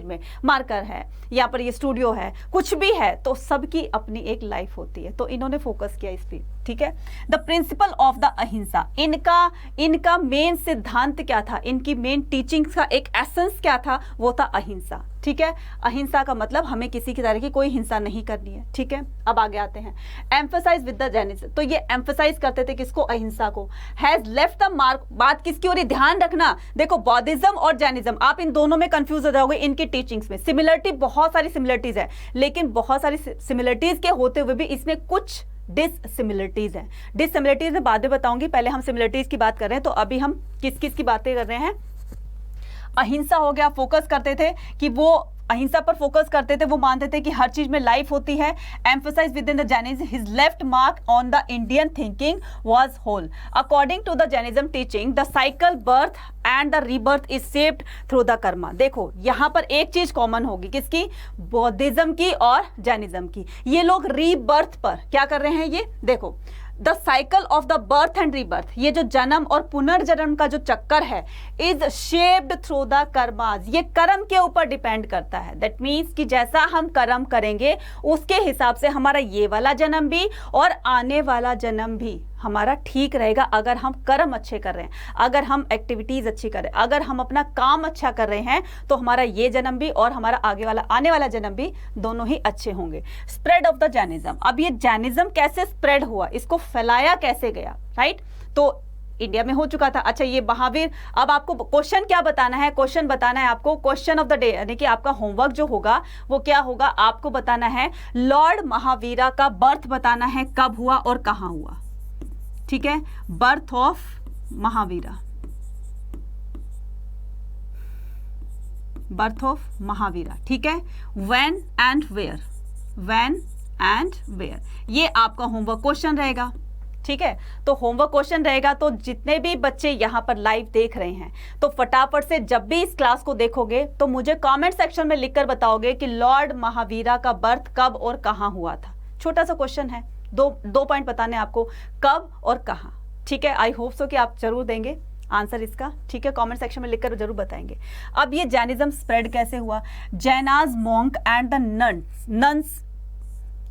में मार्कर है, यहाँ पर ये स्टूडियो है, कुछ भी है, तो सबकी अपनी एक लाइफ होती है। तो इन्होंने फोकस किया इस पर। ठीक है, द प्रिंसिपल ऑफ द अहिंसा, इनका मेन सिद्धांत क्या था? इनकी मेन टीचिंग्स का एक एसेंस क्या था? वो था अहिंसा। ठीक है, अहिंसा का मतलब हमें किसी की तरह की कोई हिंसा नहीं करनी है। ठीक है, अब आगे आते हैं। एम्फसाइज विद द जैनिज्म, तो ये एम्फसाइज करते थे किसको? अहिंसा को। हैज लेफ्ट द मार्क, बात किसकी हो रही? ध्यान रखना, देखो बौद्धिज्म और जैनिज्म, आप इन दोनों में कंफ्यूज हो जाओगे। इनकी टीचिंग्स में सिमिलरिटी, बहुत सारी सिमिलरिटीज है, लेकिन बहुत सारी सिमिलरिटीज के होते हुए भी इसमें कुछ डिससिमिलरिटीज हैं। डिससिमिलरिटीज में बाद में बताऊंगी, पहले हम सिमिलरिटीज की बात कर रहे हैं। तो अभी हम किस किस की बातें कर रहे हैं? अहिंसा हो गया, फोकस करते थे कि वो अहिंसा पर फोकस करते थे, वो मानते थे कि हर चीज में लाइफ होती है। Emphasize within the Jainism, his left mark on the Indian thinking was whole. According to the Jainism teaching, the cycle birth and the rebirth is shaped through the karma. देखो यहां पर एक चीज कॉमन होगी, किसकी? बौद्धिज्म की और जैनिज्म की। ये लोग रीबर्थ पर क्या कर रहे हैं? ये देखो, the cycle of the birth and rebirth, ये जो जन्म और पुनर्जन्म का जो चक्कर है, is shaped through the karmas, ये कर्म के ऊपर डिपेंड करता है। दैट मीन्स कि जैसा हम कर्म करेंगे उसके हिसाब से हमारा ये वाला जन्म भी और आने वाला जन्म भी हमारा ठीक रहेगा। अगर हम कर्म अच्छे कर रहे हैं, अगर हम एक्टिविटीज अच्छी कर रहे हैं, अगर हम अपना काम अच्छा कर रहे हैं, तो हमारा ये जन्म भी और हमारा आने वाला जन्म भी दोनों ही अच्छे होंगे। स्प्रेड ऑफ द जैनिज्म, अब ये जैनिज्म कैसे स्प्रेड हुआ, इसको फैलाया कैसे गया, राइट? तो इंडिया में हो चुका था। अच्छा, ये महावीर, अब आपको क्वेश्चन क्या बताना है? क्वेश्चन बताना है आपको, क्वेश्चन ऑफ द डे, यानी कि आपका होमवर्क जो होगा वो क्या होगा? आपको बताना है लॉर्ड महावीरा का बर्थ बताना है, कब हुआ और कहां हुआ। ठीक है, birth of Mahavira, birth of Mahavira. ठीक है, when and where, when and where, ये आपका होमवर्क क्वेश्चन रहेगा। ठीक है, तो होमवर्क क्वेश्चन रहेगा। तो जितने भी बच्चे यहाँ पर लाइव देख रहे हैं, तो फटाफट से जब भी इस क्लास को देखोगे तो मुझे कमेंट सेक्शन में लिखकर बताओगे कि लॉर्ड महावीरा का बर्थ कब और कहां हुआ था। छोटा सा क्वेश्चन है, दो पॉइंट बताने आपको, कब और कहां। ठीक है, आई होप सो कि आप जरूर देंगे आंसर इसका। ठीक है, कमेंट सेक्शन में लिखकर जरूर बताएंगे। अब ये जैनिज्म स्प्रेड कैसे हुआ? Jainas monk and the nuns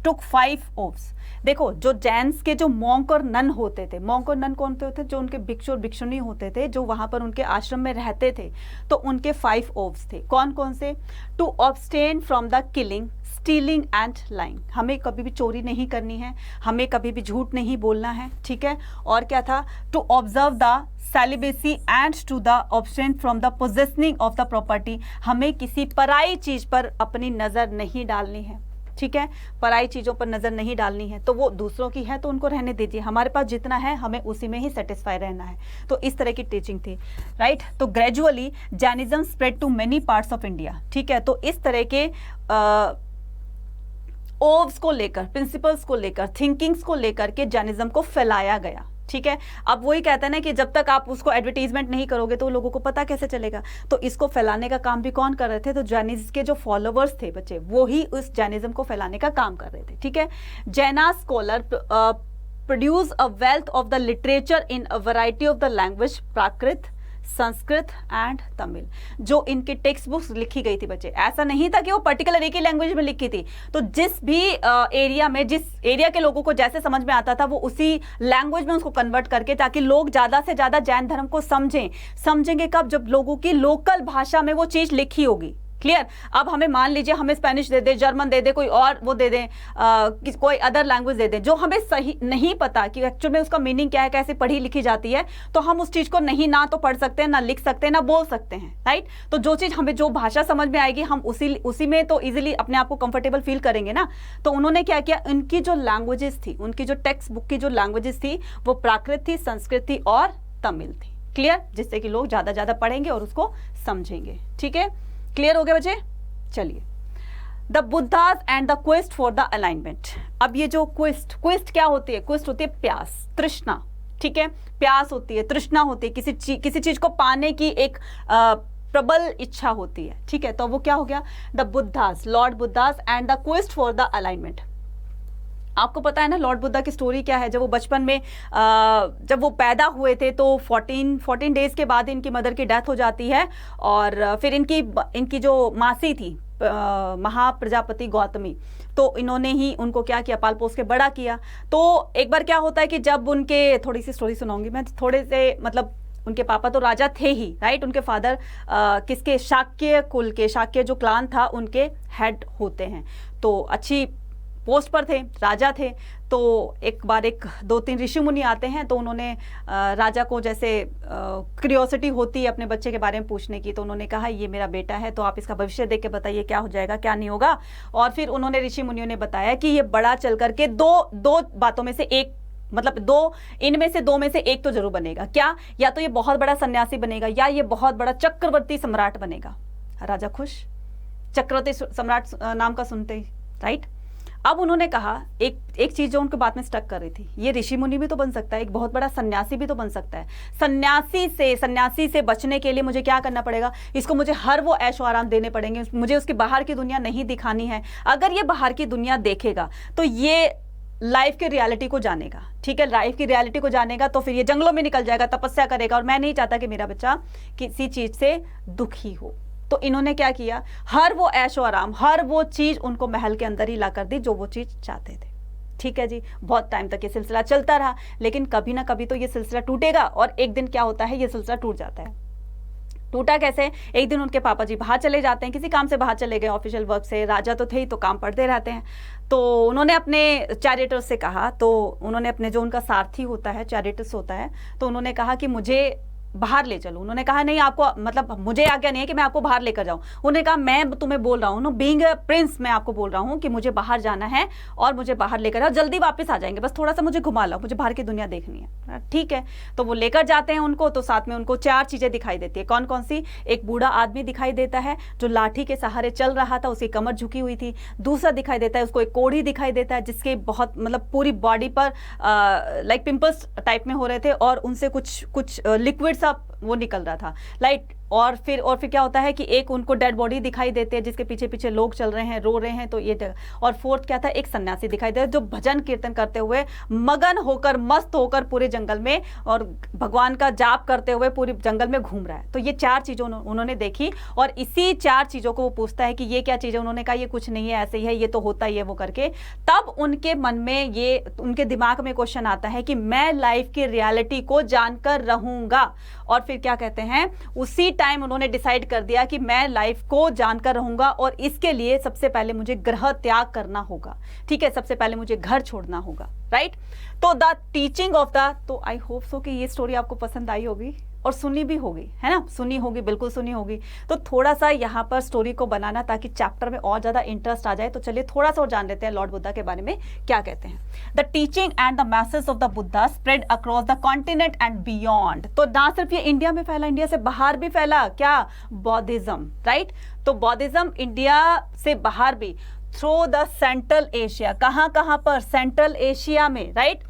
took 5 oaths. देखो, जो जैन्स के जो मॉन्क और नन होते थे, मॉन्क और नन कौन होते थे? जो उनके भिक्षु और भिक्षुणी होते थे, जो वहां पर उनके आश्रम में रहते थे, तो उनके 5 ओथ्स थे। कौन कौन से? To abstain from the killing, stealing and lying, हमें कभी भी चोरी नहीं करनी है, हमें कभी भी झूठ नहीं बोलना है। ठीक है, और क्या था? To observe the celibacy and to the abstain from the possessing of the property, हमें किसी पराई चीज पर अपनी नजर नहीं डालनी है। ठीक है, पराई चीजों पर नजर नहीं डालनी है। तो वो दूसरों की है तो उनको रहने दीजिए, हमारे पास जितना है हमें उसी में ही सेटिस्फाई रहना है। तो इस तरह की टीचिंग थी, राइट? तो gradually Jainism spread to many parts of India. ठीक है, तो इस तरह के ओव्स को लेकर, प्रिंसिपल्स को लेकर, थिंकिंग्स को लेकर के जैनिज्म को फैलाया गया। ठीक है, अब वही कहते हैं ना कि जब तक आप उसको एडवर्टीजमेंट नहीं करोगे तो लोगों को पता कैसे चलेगा। तो इसको फैलाने का काम भी कौन कर रहे थे? तो जैनिज्म के जो फॉलोवर्स थे बच्चे, वो ही उस जैनिज्म को फैलाने का काम कर रहे थे। ठीक है, जैना scholar produce a wealth of the literature in a variety of the language, Prakrit, Sanskrit and Tamil. जो इनकी टेक्स्ट बुक्स लिखी गई थी बच्चे, ऐसा नहीं था कि वो पर्टिकुलर एक ही लैंग्वेज में लिखी थी। तो जिस भी एरिया में, जिस एरिया के लोगों को जैसे समझ में आता था, वो उसी लैंग्वेज में उसको कन्वर्ट करके, ताकि लोग ज्यादा से ज्यादा जैन धर्म को समझें। समझेंगे कब? जब लोगों की लोकल भाषा में वो चीज लिखी होगी। क्लियर? अब हमें मान लीजिए हमें स्पेनिश दे दे, जर्मन दे दे, कोई और वो दे दे, कोई अदर लैंग्वेज दे दे, जो हमें सही नहीं पता कि एक्चुअल में उसका मीनिंग क्या है, कैसे पढ़ी लिखी जाती है, तो हम उस चीज को नहीं ना तो पढ़ सकते हैं, ना लिख सकते हैं, ना बोल सकते हैं। राइट? तो जो चीज हमें, जो भाषा समझ में आएगी, हम उसी में तो इजीली अपने आप को कंफर्टेबल फील करेंगे ना। तो उन्होंने क्या किया, उनकी जो लैंग्वेजेस थी, उनकी जो टेक्स्ट बुक की जो लैंग्वेजेस थी, वो प्राकृत थी, संस्कृत थी और तमिल थी। क्लियर? जिससे कि लोग ज्यादा पढ़ेंगे और उसको समझेंगे। ठीक है, क्लियर हो गया बच्चे? चलिए, the Buddhas and the quest for the alignment. अब ये जो क्वेस्ट क्या होती है? क्वेस्ट होती है प्यास, तृष्णा। ठीक है, प्यास होती है, तृष्णा होती है, किसी चीज को पाने की एक प्रबल इच्छा होती है। ठीक है, तो वो क्या हो गया? The Buddhas, Lord Buddhas and the quest for the alignment. आपको पता है ना लॉर्ड बुद्धा की स्टोरी क्या है? जब वो बचपन में जब वो पैदा हुए थे तो 14 डेज के बाद इनकी मदर की डेथ हो जाती है, और फिर इनकी जो मासी थी महाप्रजापति गौतमी, तो इन्होंने ही उनको क्या किया, पाल पोस के बड़ा किया। तो एक बार क्या होता है कि जब उनके, थोड़ी सी स्टोरी सुनाऊंगी मैं, थोड़े से मतलब उनके पापा तो राजा थे ही, राइट? उनके फादर किसके, शाक्य कुल के, शाक्य जो क्लान था उनके हेड होते हैं, तो अच्छी पोस्ट पर थे, राजा थे। तो एक बार 2-3 ऋषि मुनि आते हैं, तो उन्होंने राजा को, जैसे क्यूरियोसिटी होती है अपने बच्चे के बारे में पूछने की, तो उन्होंने कहा ये मेरा बेटा है, तो आप इसका भविष्य देख के बताइए क्या हो जाएगा, क्या नहीं होगा। और फिर उन्होंने, ऋषि मुनियों ने बताया कि ये बड़ा चल करके दो बातों में से एक, मतलब इनमें से दो में से एक तो जरूर बनेगा। क्या? या तो ये बहुत बड़ा सन्यासी बनेगा, या ये बहुत बड़ा चक्रवर्ती सम्राट बनेगा। राजा खुश, चक्रवर्ती सम्राट नाम का सुनते ही, राइट? अब उन्होंने कहा एक चीज जो उनके बात में स्टक कर रही थी, ये ऋषि मुनि भी तो बन सकता है, एक बहुत बड़ा सन्यासी भी तो बन सकता है। सन्यासी से बचने के लिए मुझे क्या करना पड़ेगा? इसको मुझे हर वो ऐशो आराम देने पड़ेंगे, मुझे उसकी बाहर की दुनिया नहीं दिखानी है। अगर ये बाहर की दुनिया देखेगा तो ये लाइफ की रियलिटी को जानेगा। ठीक है, लाइफ की रियलिटी को जानेगा तो फिर ये जंगलों में निकल जाएगा, तपस्या करेगा, और मैं नहीं चाहता कि मेरा बच्चा किसी चीज से दुखी हो। तो इन्होंने क्या किया, हर वो ऐशो आराम, हर वो चीज उनको महल के अंदर ही ला कर दी जो वो चीज चाहते थे। ठीक है जी, बहुत टाइम तक ये सिलसिला चलता रहा, लेकिन कभी ना कभी तो ये सिलसिला टूटेगा, और एक दिन क्या होता है, ये सिलसिला टूट जाता है। टूटा कैसे? एक दिन उनके पापा जी बाहर चले जाते हैं, किसी काम से बाहर चले गए, ऑफिशियल वर्क से, राजा तो थे ही तो काम पढ़ते रहते हैं। तो उन्होंने अपने चैरिटर से कहा, तो उन्होंने अपने, जो उनका सारथी होता है, चैरिटर्स होता है, तो उन्होंने कहा कि मुझे बाहर ले चलो। उन्होंने कहा नहीं, आपको, मतलब मुझे आज्ञा नहीं है कि मैं आपको बाहर लेकर जाऊं। उन्होंने कहा मैं तुम्हें बोल रहा हूं, बीइंग अ प्रिंस, मैं आपको बोल रहा हूं कि मुझे बाहर जाना है और मुझे बाहर लेकर जाओ, जल्दी वापस आ जाएंगे, बस थोड़ा सा मुझे घुमा लो, मुझे बाहर की दुनिया देखनी है। ठीक है, तो वो लेकर जाते हैं उनको, तो साथ में उनको 4 चीजें दिखाई देती है। कौन कौन सी? एक बूढ़ा आदमी दिखाई देता है जो लाठी के सहारे चल रहा था, उसकी कमर झुकी हुई थी। दूसरा दिखाई देता है उसको एक कोढ़ी दिखाई देता है जिसके बहुत, मतलब पूरी बॉडी पर लाइक पिंपल्स टाइप में हो रहे थे, और उनसे कुछ लिक्विड सा वो निकल रहा था, लाइट। और फिर क्या होता है कि एक उनको डेड बॉडी दिखाई देती है जिसके पीछे पीछे लोग चल रहे हैं, रो रहे हैं, तो ये। और फोर्थ क्या था? एक सन्यासी दिखाई दे जो भजन कीर्तन करते हुए, मगन होकर, मस्त होकर पूरे जंगल में, और भगवान का जाप करते हुए पूरे जंगल में घूम रहा है। तो ये 4 चीजें उन्होंने देखी, और इसी 4 चीजों को वो पूछता है कि ये क्या चीज है। उन्होंने कहा ये कुछ नहीं है, ऐसे ही है, ये तो होता ही है, वो करके तब उनके मन में, ये उनके दिमाग में क्वेश्चन आता है कि मैं लाइफ की रियलिटी को जानकर रहूंगा। और फिर क्या कहते हैं, उसी टाइम उन्होंने डिसाइड कर दिया कि मैं लाइफ को जानकर रहूंगा, और इसके लिए सबसे पहले मुझे ग्रह त्याग करना होगा। ठीक है, सबसे पहले मुझे घर छोड़ना होगा, राइट? तो द टीचिंग ऑफ द, तो आई होप सो कि ये स्टोरी आपको पसंद आई होगी और सुनी भी होगी, है ना? सुनी होगी, बिल्कुल सुनी होगी। तो थोड़ा सा यहाँ पर स्टोरी को बनाना ताकि चैप्टर में और ज्यादा इंटरेस्ट आ जाए, तो चलिए थोड़ा सा और जान लेते हैं लॉर्ड बुद्धा के बारे में क्या कहते हैं। The teaching and the message of the Buddha spread across the continent and beyond. तो ना सिर्फ ये इंडिया में फैला, इंडिया से बाहर भी फैला। क्या? बौद्धिज्म, राइट? तो बौद्धिज्म इंडिया से बाहर भी थ्रू द सेंट्रल एशिया, कहां कहां पर, सेंट्रल एशिया में, राइट,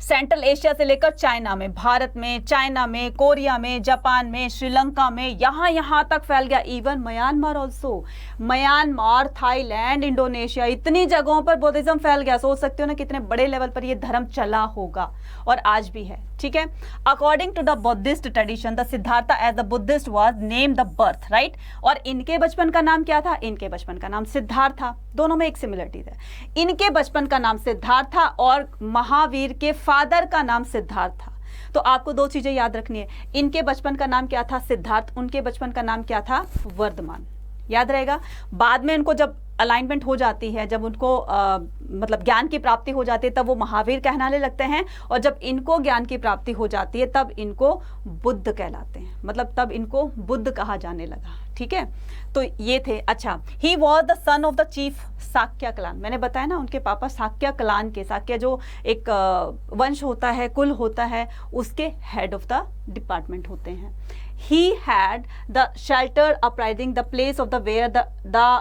सेंट्रल एशिया से लेकर चाइना में, भारत में, चाइना में, कोरिया में, जापान में, श्रीलंका में, यहां तक फैल गया, even Myanmar also, Myanmar, Thailand, Indonesia, इतनी जगहों पर बुद्धिज्म फैल गया। सोच सकते हो ना कितने बड़े लेवल पर ये धर्म चला होगा, और आज भी है, ठीक है। According to the Buddhist tradition the Siddhartha as the Buddhist was name the birth, right, और इनके बचपन का नाम क्या था, इनके बचपन का नाम सिद्धार्थ था, दोनों में एक सिमिलरिटी है, इनके बचपन का नाम सिद्धार्थ था और महावीर के फादर का नाम सिद्धार्थ था। तो आपको दो चीजें याद रखनी है, इनके बचपन का नाम क्या था, सिद्धार्थ, उनके बचपन का नाम क्या था, वर्धमान, याद रहेगा। बाद में उनको जब अलाइनमेंट हो जाती है, जब उनको मतलब ज्ञान की प्राप्ति हो जाती है, तब वो महावीर कहलाने लगते हैं, और जब इनको ज्ञान की प्राप्ति हो जाती है तब इनको बुद्ध कहलाते हैं, मतलब तब इनको बुद्ध कहा जाने लगा, ठीक है। तो ये थे। अच्छा, he was the son of the chief Shakya clan, मैंने बताया ना उनके पापा शाक्य क्लान के, शाक्य जो एक वंश होता है, कुल होता है, उसके हेड ऑफ द डिपार्टमेंट होते हैं। He had the shelter uprising the place of the where the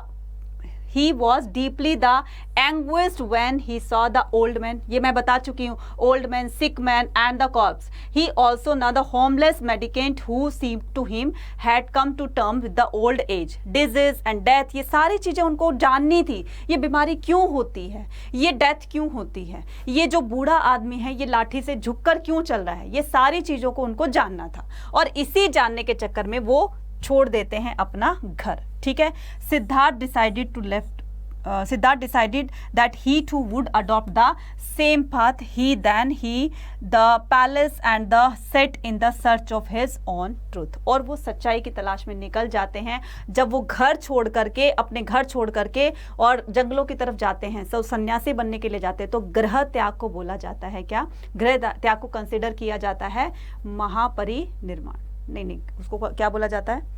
he was deeply the anguished when he saw the old man, ये मैं बता चुकी हूँ, old man, sick man and the corpse. He also now the homeless mendicant who seemed to him had come to terms with the old age, disease and death. ये सारी चीजें उनको जाननी थी, ये बीमारी क्यों होती है, ये डेथ क्यों होती है, ये जो बूढ़ा आदमी है ये लाठी से झुककर क्यों चल रहा है, ये सारी चीजों को उनको जानना था, और इसी जानने के चक्कर में वो छोड़ देते हैं अपना घर, ठीक है। Siddhartha decided to left, Siddhartha decided that he to would adopt the same path, he then he the palace and the set in the search of his own truth, और वो सच्चाई की तलाश में निकल जाते हैं। जब वो घर छोड़ करके, अपने घर छोड़ करके और जंगलों की तरफ जाते हैं, सब सन्यासी बनने के लिए जाते हैं, तो गृह त्याग को बोला जाता है क्या, गृह त्याग को कंसिडर किया जाता है महापरिनिर्वाण, नहीं, उसको क्या बोला जाता है,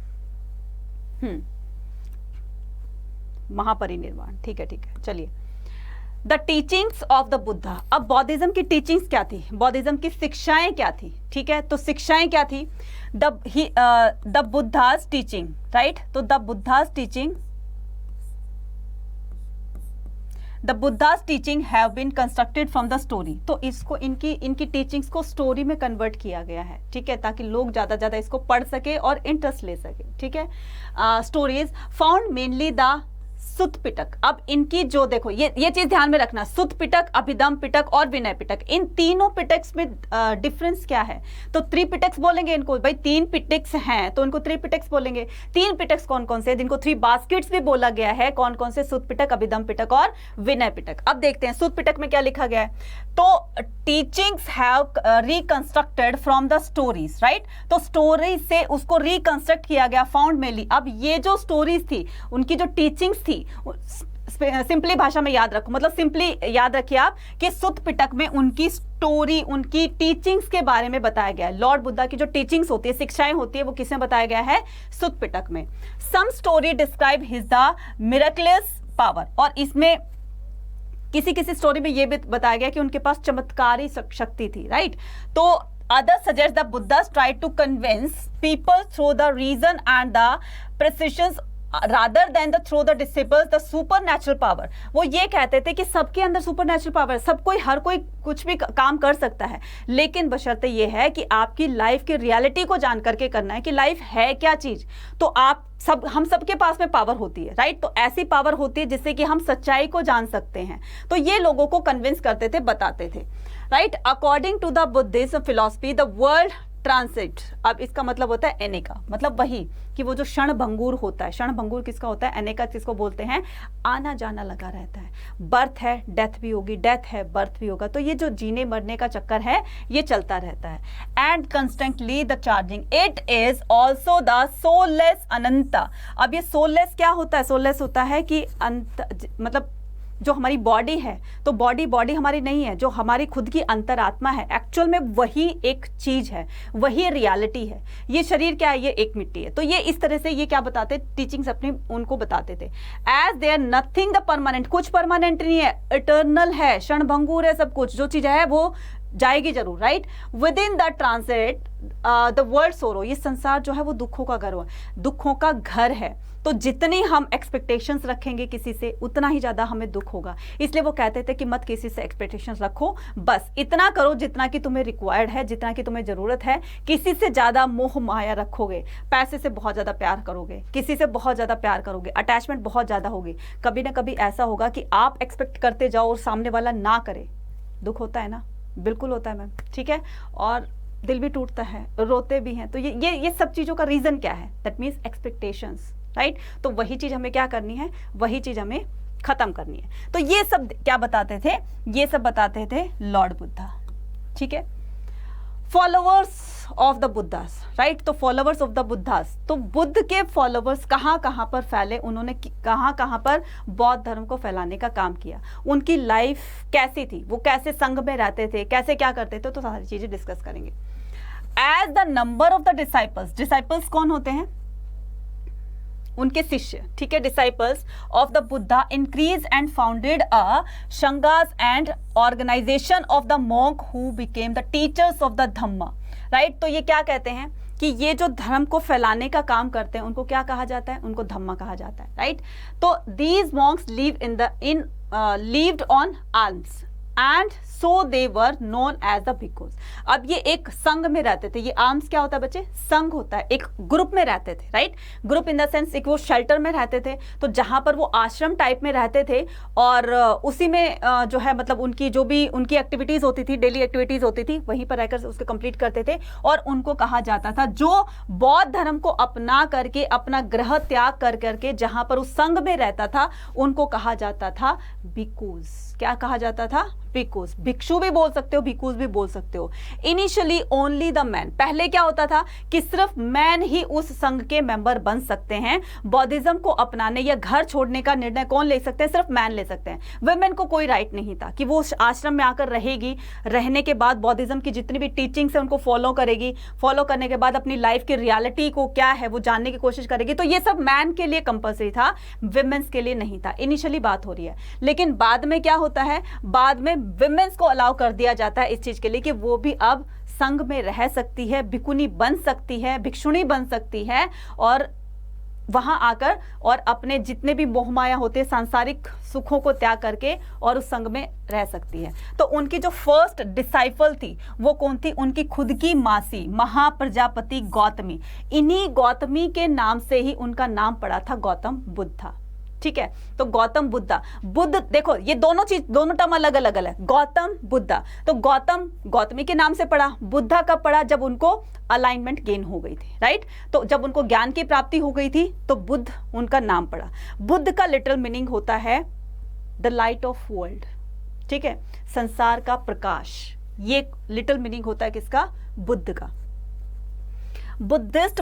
महापरिनिर्वाण, ठीक है, चलिए। The teachings of the Buddha, अब बौद्धिज्म की टीचिंग्स क्या थी, बौद्धिज्म की शिक्षाएं क्या थी, ठीक है। तो शिक्षाएं क्या थी, द बुद्धास टीचिंग, राइट, तो the Buddha's teaching, the Buddha's teaching have been constructed from the story, तो इसको इनकी टीचिंग्स को स्टोरी में कन्वर्ट किया गया है, ठीक है, ताकि लोग ज़्यादा इसको पढ़ सके और इंटरेस्ट ले सके, ठीक है। स्टोरीज फाउंड मेनली द सुत पिटक, अब इनकी जो देखो ये चीज ध्यान में रखना, सुत पिटक, अभिधम पिटक और विनय पिटक, इन तीनों पिटक्स में डिफरेंस क्या है, तो त्रिपिटक्स बोलेंगे इनको, भाई 3 पिटक्स हैं तो इनको त्रिपिटक्स बोलेंगे। 3 पिटक्स कौन कौन से, जिनको 3 बास्केट्स भी बोला गया है, कौन कौन से, सुत पिटक, अभिधम पिटक और विनय पिटक। अब देखते हैं सुत पिटक में क्या लिखा गया है, तो teachings have reconstructed from the stories, right, तो स्टोरी से उसको रिकंस्ट्रक्ट किया गया, फाउंड मेनली। अब ये जो स्टोरीज थी, उनकी जो टीचिंग्स थी, सिंपली भाषा में याद रखो, मतलब सिंपली याद रखिए आप कि सुत पिटक में उनकी स्टोरी, उनकी टीचिंग्स के बारे में बताया गया है। लॉर्ड बुद्धा की जो टीचिंग्स होती है, शिक्षाएं होती है, वो किसमें बताया गया है, सुत पिटक में। Some story describe his the miraculous power, और इसमें किसी स्टोरी में ये भी बताया गया कि उनके पास चमत्कारी शक्ति थी, राइट। तो others suggest the Buddhas tried to convince people through the reason and the precisions rather than through the disciples the supernatural power। वो ये कहते थे कि सबके अंदर सुपरनेचुरल पावर, सब कोई, हर कोई कुछ भी काम कर सकता है, लेकिन बशर्ते ये है कि आपकी लाइफ की रियलिटी को जान करके करना है कि लाइफ है क्या चीज। तो हम सबके पास में पावर होती है, राइट, तो ऐसी पावर होती है जिससे कि हम सच्चाई को जान सकते हैं। तो ये लोगों को कन्विंस करते थे, बताते थे, right. According to the Buddhism philosophy the world transit, अब इसका मतलब होता है अनेका, मतलब वही कि वो जो क्षण भंगुर होता है, क्षण भंगुर किसका होता है, अनेका किसको बोलते हैं, आना जाना लगा रहता है, बर्थ है डेथ भी होगी, डेथ है बर्थ भी होगा, तो ये जो जीने मरने का चक्कर है ये चलता रहता है। And constantly the charging, it is also the soulless Ananta. अब ये सोललेस क्या होता है, सोललेस होता है कि अंत, मतलब जो हमारी बॉडी है, तो बॉडी हमारी नहीं है, जो हमारी खुद की अंतरात्मा है, एक्चुअल में वही एक चीज है, वही रियलिटी है। ये शरीर क्या है, ये एक मिट्टी है। तो ये इस तरह से ये क्या बताते, टीचिंग्स अपनी उनको बताते थे। As there nothing the permanent, कुछ परमानेंट नहीं है, इटर्नल है, क्षणभंगुर है सब कुछ, जो चीज है वो जाएगी जरूर, right. With in the transit the world सोरो, ये संसार जो है वो दुखों का घर है, दुखों का घर है, तो जितनी हम एक्सपेक्टेशंस रखेंगे किसी से उतना ही ज़्यादा हमें दुख होगा। इसलिए वो कहते थे कि मत किसी से एक्सपेक्टेशंस रखो, बस इतना करो जितना कि तुम्हें रिक्वायर्ड है, जितना कि तुम्हें ज़रूरत है। किसी से ज़्यादा मोह माया रखोगे, पैसे से बहुत ज़्यादा प्यार करोगे, किसी से बहुत ज़्यादा प्यार करोगे, अटैचमेंट बहुत ज़्यादा होगी, कभी ना कभी ऐसा होगा कि आप एक्सपेक्ट करते जाओ और सामने वाला ना करे। दुख होता है ना, बिल्कुल होता है मैम, ठीक है, और दिल भी टूटता है, रोते भी हैं। तो ये सब चीज़ों का रीज़न क्या है? That means expectations, right. तो वही चीज़ हमें क्या करनी है, वही चीज़ हमें खत्म करनी है। तो ये सब क्या बताते थे? ये सब बताते थे लॉर्ड बुद्धा, ठीक है। Followers of the Buddhas, right. तो फॉलोअर्स ऑफ द बुद्धास, तो बुद्ध के फॉलोअर्स कहाँ कहाँ पर फैले, उन्होंने कहाँ कहाँ पर बौद्ध धर्म को फैलाने का काम किया, उनकी लाइफ कैसी थी, वो कैसे संघ में रहते थे, कैसे क्या करते थे, तो सारी चीजें डिस्कस करेंगे। As the number of the disciples, disciples कौन होते हैं? उनके शिष्य, ठीक है। Disciples of the Buddha increase and founded a sanghas and organisation of the monk who became the teachers of the Dhamma, right. तो ये क्या कहते हैं कि ये जो धर्म को फैलाने का काम करते हैं उनको क्या कहा जाता है? उनको धम्मा कहा जाता है, राइट। तो these monks lived on alms and so they were known as the bhikkhus. अब ये एक संघ में रहते थे। ये आर्म्स क्या होता है बच्चे? संघ होता है, एक ग्रुप में रहते थे, right. Group in the sense एक वो शेल्टर में रहते थे, तो जहां पर वो आश्रम टाइप में रहते थे और उसी में जो है मतलब उनकी जो भी उनकी एक्टिविटीज होती थी, डेली एक्टिविटीज होती थी, वहीं पर रहकर उसको कंप्लीट करते थे। और उनको कहा जाता था, जो बौद्ध धर्म को अपना करके अपना ग्रह त्याग कर करके जहां पर उस संघ में रहता था, उनको कहा जाता था भिक्खुस। क्या कहा जाता था? भिक्खुस। भिक्षु भी बोल सकते हो, भिक्खुस भी बोल सकते हो। इनिशियली ओनली द मैन, पहले क्या होता था कि सिर्फ मैन ही उस संघ के मेंबर बन सकते हैं। बौद्धिज्म को अपनाने या घर छोड़ने का निर्णय कौन ले सकते हैं? सिर्फ मैन ले सकते हैं। वुमेन को कोई राइट नहीं था कि वो आश्रम में आकर रहेगी, रहने के बाद बौद्धिज्म की जितनी भी टीचिंग्स है उनको फॉलो करेगी, फॉलो करने के बाद अपनी लाइफ की रियलिटी को क्या है वो जानने की कोशिश करेगी। तो ये सब मैन के लिए कंपल्सरी था, वुमेन्स के लिए नहीं था। इनिशियली बात हो रही है, लेकिन बाद में क्या होता है, बाद में विमेन्स को अलाउ कर दिया जाता है इस चीज के लिए कि वो भी अब संघ में रह सकती है, भिक्खुनी बन सकती है, भिक्षुणी बन सकती है और वहां आकर और अपने जितने भी मोहमाया होते हैं सांसारिक सुखों को त्याग करके और उस संघ में रह सकती है। तो उनकी जो फर्स्ट डिसाइपल थी वो कौन थी? उनकी खुद की मासी महाप्रजापति गौतमी। इन्हीं गौतमी के नाम से ही उनका नाम पड़ा था गौतम बुद्धा, ठीक है। तो गौतम बुद्धा, बुद्ध देखो ये दोनों चीज, दोनों टर्म अलग अलग है। गौतम बुद्धा, तो गौतम गौतमी के नाम से पड़ा, बुद्धा कब पड़ा? जब उनको अलाइनमेंट गेन हो गई थी, राइट। तो जब उनको ज्ञान की प्राप्ति हो गई थी तो बुद्ध उनका नाम पड़ा। बुद्ध का लिटरल मीनिंग होता है द लाइट ऑफ वर्ल्ड, ठीक है, संसार का प्रकाश। ये लिटल मीनिंग होता है किसका? बुद्ध का। Buddhist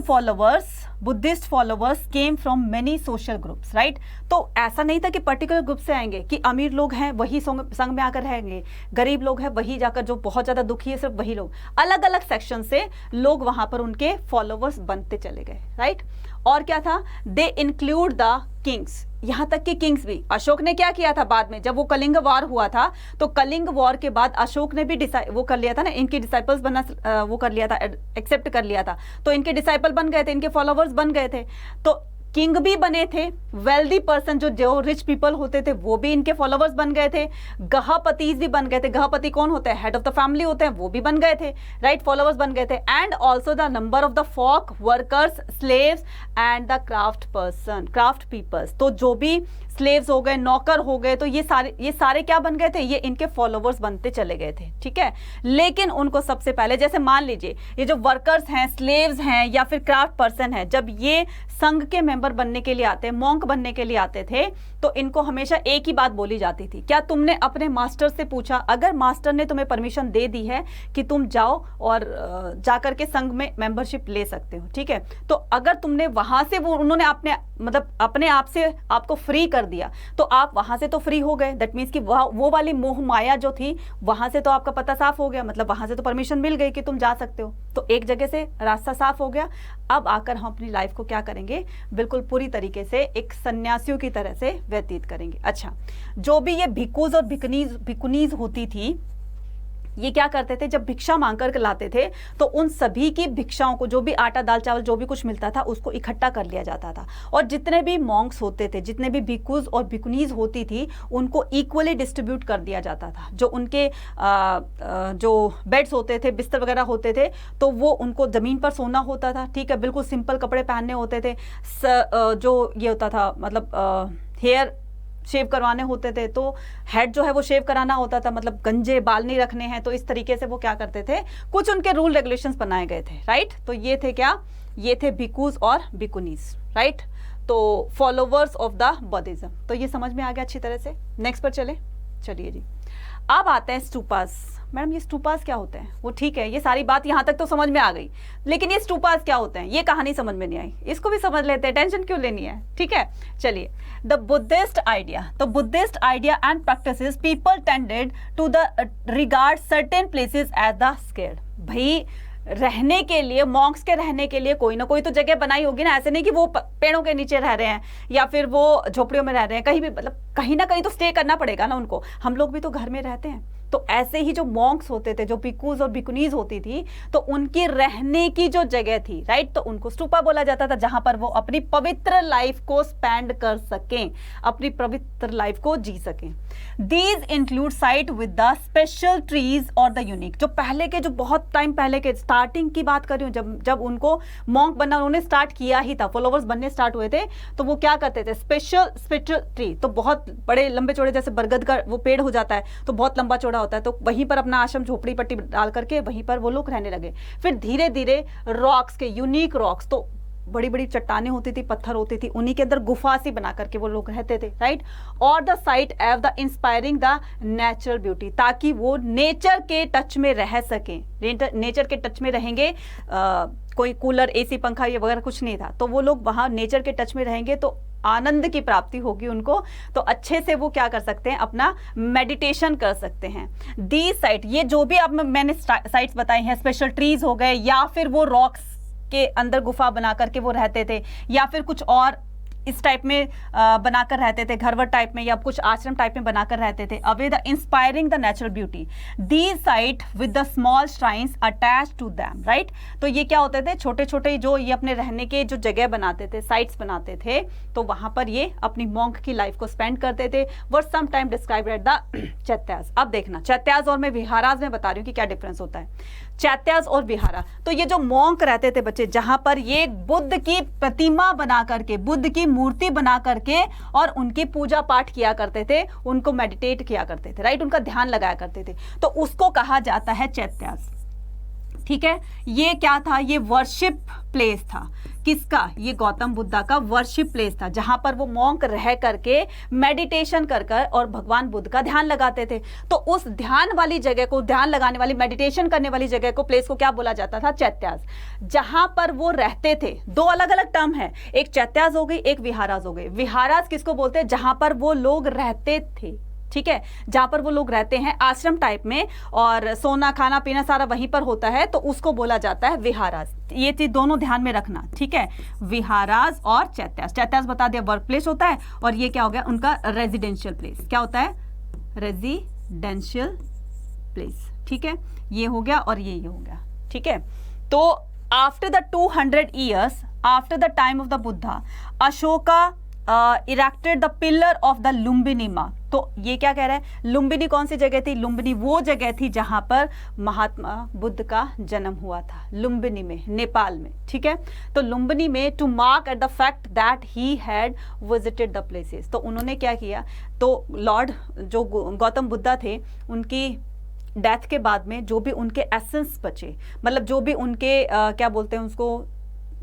followers came from many social groups, right. तो ऐसा नहीं था कि पर्टिकुलर ग्रुप से आएंगे कि अमीर लोग हैं वही संघ में आकर रहेंगे, गरीब लोग हैं वही जाकर, जो बहुत ज्यादा दुखी है सिर्फ वही लोग। अलग अलग सेक्शन से लोग वहां पर उनके फॉलोवर्स बनते चले गए, राइट। और क्या था? दे इंक्लूड द किंग्स, यहां तक कि किंग्स भी। अशोक ने क्या किया था बाद में, जब वो कलिंग वॉर हुआ था तो कलिंग वॉर के बाद अशोक ने भी वो कर लिया था ना, इनकी डिसाइपल्स बनना वो कर लिया था, एक्सेप्ट कर लिया था। तो इनके डिसाइपल बन गए थे, इनके फॉलोवर्स बन गए थे। तो किंग भी बने थे, वेल्दी पर्सन जो रिच पीपल होते थे वो भी इनके फॉलोवर्स बन गए थे, गृहपति भी बन गए थे। गृहपति कौन होते हैं? हेड ऑफ द फैमिली होते हैं, वो भी बन गए थे, राइट, फॉलोवर्स बन गए थे। And also the number of the folk workers, slaves and the craft peoples. तो जो भी स्लेव्स हो गए, नौकर हो गए, तो ये सारे क्या बन गए थे? ये इनके फॉलोवर्स बनते चले गए थे, ठीक है। लेकिन उनको सबसे पहले, जैसे मान लीजिए ये जो वर्कर्स हैं, स्लेव्स हैं या फिर क्राफ्ट पर्सन है, जब ये संघ के मेंबर बनने के लिए आते हैं, मॉन्क बनने के लिए आते थे, तो इनको हमेशा एक ही बात बोली जाती थी। क्या तुमने अपने मास्टर से पूछा? अगर मास्टर ने तुम्हें परमिशन दे दी है कि तुम जाओ और जाकर के संघ में मेंबरशिप ले सकते हो, ठीक है, तो अगर तुमने वहां से उन्होंने अपने आप से आपको फ्री कर दिया तो आप वहां से तो फ्री हो गए। दैट मीन्स कि वो वाली मोह माया जो थी वहां से तो आपका पता साफ हो गया, मतलब वहां से तो परमिशन मिल गई कि तुम जा सकते हो। तो एक जगह से रास्ता साफ हो गया। अब आकर हम अपनी लाइफ को क्या करेंगे? बिल्कुल पूरी तरीके से एक सन्यासियों की तरह से व्यतीत करेंगे। अच्छा, जो भी ये भिक्खुस और भिक्खुनीज होती थी, ये क्या करते थे, जब भिक्षा मांग कर लाते थे तो उन सभी की भिक्षाओं को, जो भी आटा दाल चावल जो भी कुछ मिलता था, उसको इकट्ठा कर लिया जाता था और जितने भी मॉन्क्स होते थे, जितने भी भिक्खुज और भिक्खुनीज होती थी, उनको इक्वली डिस्ट्रीब्यूट कर दिया जाता था। जो उनके जो बेड्स होते थे, बिस्तर वगैरह होते थे, तो वो उनको ज़मीन पर सोना होता था, ठीक है, बिल्कुल सिंपल कपड़े पहनने होते थे। जो ये होता था, मतलब हेयर शेव करवाने होते थे, तो हेड जो है वो शेव कराना होता था, मतलब गंजे बाल नहीं रखने हैं। तो इस तरीके से वो क्या करते थे, कुछ उनके रूल रेगुलेशंस बनाए गए थे, राइट। तो ये थे क्या, ये थे भिक्खुज और भिक्खुनीज, राइट। तो फॉलोवर्स ऑफ द बुद्धिज्म। तो ये समझ में आ गया अच्छी तरह से। नेक्स्ट पर चलिए जी, अब आते हैं स्टूपास। मैडम ये स्टूपास क्या होते हैं? वो ठीक है, ये सारी बात यहाँ तक तो समझ में आ गई, लेकिन ये स्टूपास क्या होते हैं, ये कहानी समझ में नहीं आई। इसको भी समझ लेते हैं, टेंशन क्यों लेनी है, ठीक है। चलिए, द बुद्धिस्ट आइडिया, तो Buddhist idea and practices people tended to the regard certain places as the sacred. भाई रहने के लिए, मॉन्क्स के रहने के लिए कोई ना कोई तो जगह बनाई होगी ना। ऐसे नहीं कि वो पेड़ों के नीचे रह रहे हैं या फिर वो झोपड़ियों में रह रहे हैं, कहीं भी, मतलब कहीं ना कहीं तो स्टे करना पड़ेगा ना उनको। हम लोग भी तो घर में रहते हैं। तो ऐसे ही जो मॉन्क्स होते थे, जो भिक्खुज और भिक्खुनीज होती थी, तो उनकी रहने की जो जगह थी, राइट, तो उनको स्टूपा बोला जाता था, जहां पर वो अपनी पवित्र लाइफ को स्पेंड कर सकें, अपनी पवित्र लाइफ को जी सकें। These include site with the special trees और द यूनिक। जो पहले के, जो बहुत टाइम पहले के, स्टार्टिंग की बात कर रही हूँ, जब उनको मॉन्क बनना उन्होंने स्टार्ट किया ही था, फॉलोवर्स बनने स्टार्ट हुए थे, तो वो क्या करते थे, स्पेशल ट्री, तो बहुत बड़े लंबे चौड़े, जैसे बरगद का वो पेड़ हो जाता है तो बहुत लंबा चौड़ा होता है, तो वहीं पर अपना आश्रम झोपड़ी पट्टी डाल करके वहीं पर वो लोग रहने लगे। फिर धीरे धीरे रॉक्स के, यूनिक रॉक्स, तो बड़ी बड़ी चट्टानें होती थी, पत्थर होती थी, उन्हीं के अंदर गुफा सी बना करके वो लोग रहते थे, राइट। और द साइट एव the inspiring the natural beauty, ताकि वो नेचर के टच में रह सकें। नेचर के टच में रहेंगे, कोई कूलर, एसी, पंखा ये वगैरह कुछ नहीं था, तो वो लोग वहां नेचर के टच में रहेंगे तो आनंद की प्राप्ति होगी उनको, तो अच्छे से वो क्या कर सकते हैं, अपना मेडिटेशन कर सकते हैं। दी साइट, ये जो भी अब मैंने साइट्स बताई हैं, स्पेशल ट्रीज हो गए, या फिर वो रॉक्स के अंदर गुफा बना करके वो रहते थे, या फिर कुछ और इस टाइप में बनाकर रहते थे, घरवर टाइप में, या कुछ आश्रम टाइप में बनाकर रहते थे। Away the inspiring the natural beauty, the site with the small shrines attach to them, right. तो ये क्या होते थे, छोटे छोटे जो ये अपने रहने के जो जगह बनाते थे, साइट्स बनाते थे, तो वहां पर ये अपनी मॉन्क की लाइफ को स्पेंड करते थे। Were some time describe at the chaityas. अब देखना, चैत्यास और मैं विहारास में बता रही हूँ कि क्या डिफरेंस होता है। चैत्यास और विहारा, तो ये जो मॉन्क रहते थे बच्चे, जहां पर ये बुद्ध की प्रतिमा बना करके, बुद्ध की मूर्ति बना करके और उनकी पूजा पाठ किया करते थे, उनको मेडिटेट किया करते थे, राइट, उनका ध्यान लगाया करते थे, तो उसको कहा जाता है चैत्यास, ठीक है। ये क्या था, ये वर्शिप प्लेस था। किसका, ये गौतम बुद्धा का वर्शिप प्लेस था, जहां पर वो मॉन्क रह करके मेडिटेशन कर कर और भगवान बुद्ध का ध्यान लगाते थे। तो उस ध्यान वाली जगह को, ध्यान लगाने वाली, मेडिटेशन करने वाली जगह को, प्लेस को क्या बोला जाता था, चैत्यास। जहां पर वो रहते थे, दो अलग अलग टर्म है, एक चैत्यास हो गई, एक विहारास हो गई। विहारास किसको बोलते हैं, जहां पर वो लोग रहते थे, ठीक है, जहां पर वो लोग रहते हैं आश्रम टाइप में, और सोना खाना पीना सारा वहीं पर होता है, तो उसको बोला जाता है विहारास। ये चीज दोनों ध्यान में रखना, ठीक है, विहारास और चैत्यास। चैत्यास बता दिया वर्क प्लेस होता है, और ये क्या हो गया, उनका रेजिडेंशियल प्लेस। क्या होता है, रेजिडेंशियल प्लेस, ठीक है, ये हो गया और ये हो गया, ठीक है। तो after the 200 years after the time of the Buddha, Ashoka erected the pillar of the Lumbini mark. तो ये क्या कह रहा है, लुम्बिनी कौन सी जगह थी, लुम्बिनी वो जगह थी जहां पर महात्मा बुद्ध का जन्म हुआ था, लुम्बिनी में, नेपाल में, ठीक है। तो लुम्बिनी में, to mark at the fact that he had visited the places. तो उन्होंने क्या किया, तो लॉर्ड जो गौतम बुद्धा थे, उनकी डेथ के बाद में जो भी उनके एसेंस बचे, मतलब जो भी उनके क्या बोलते हैं उसको,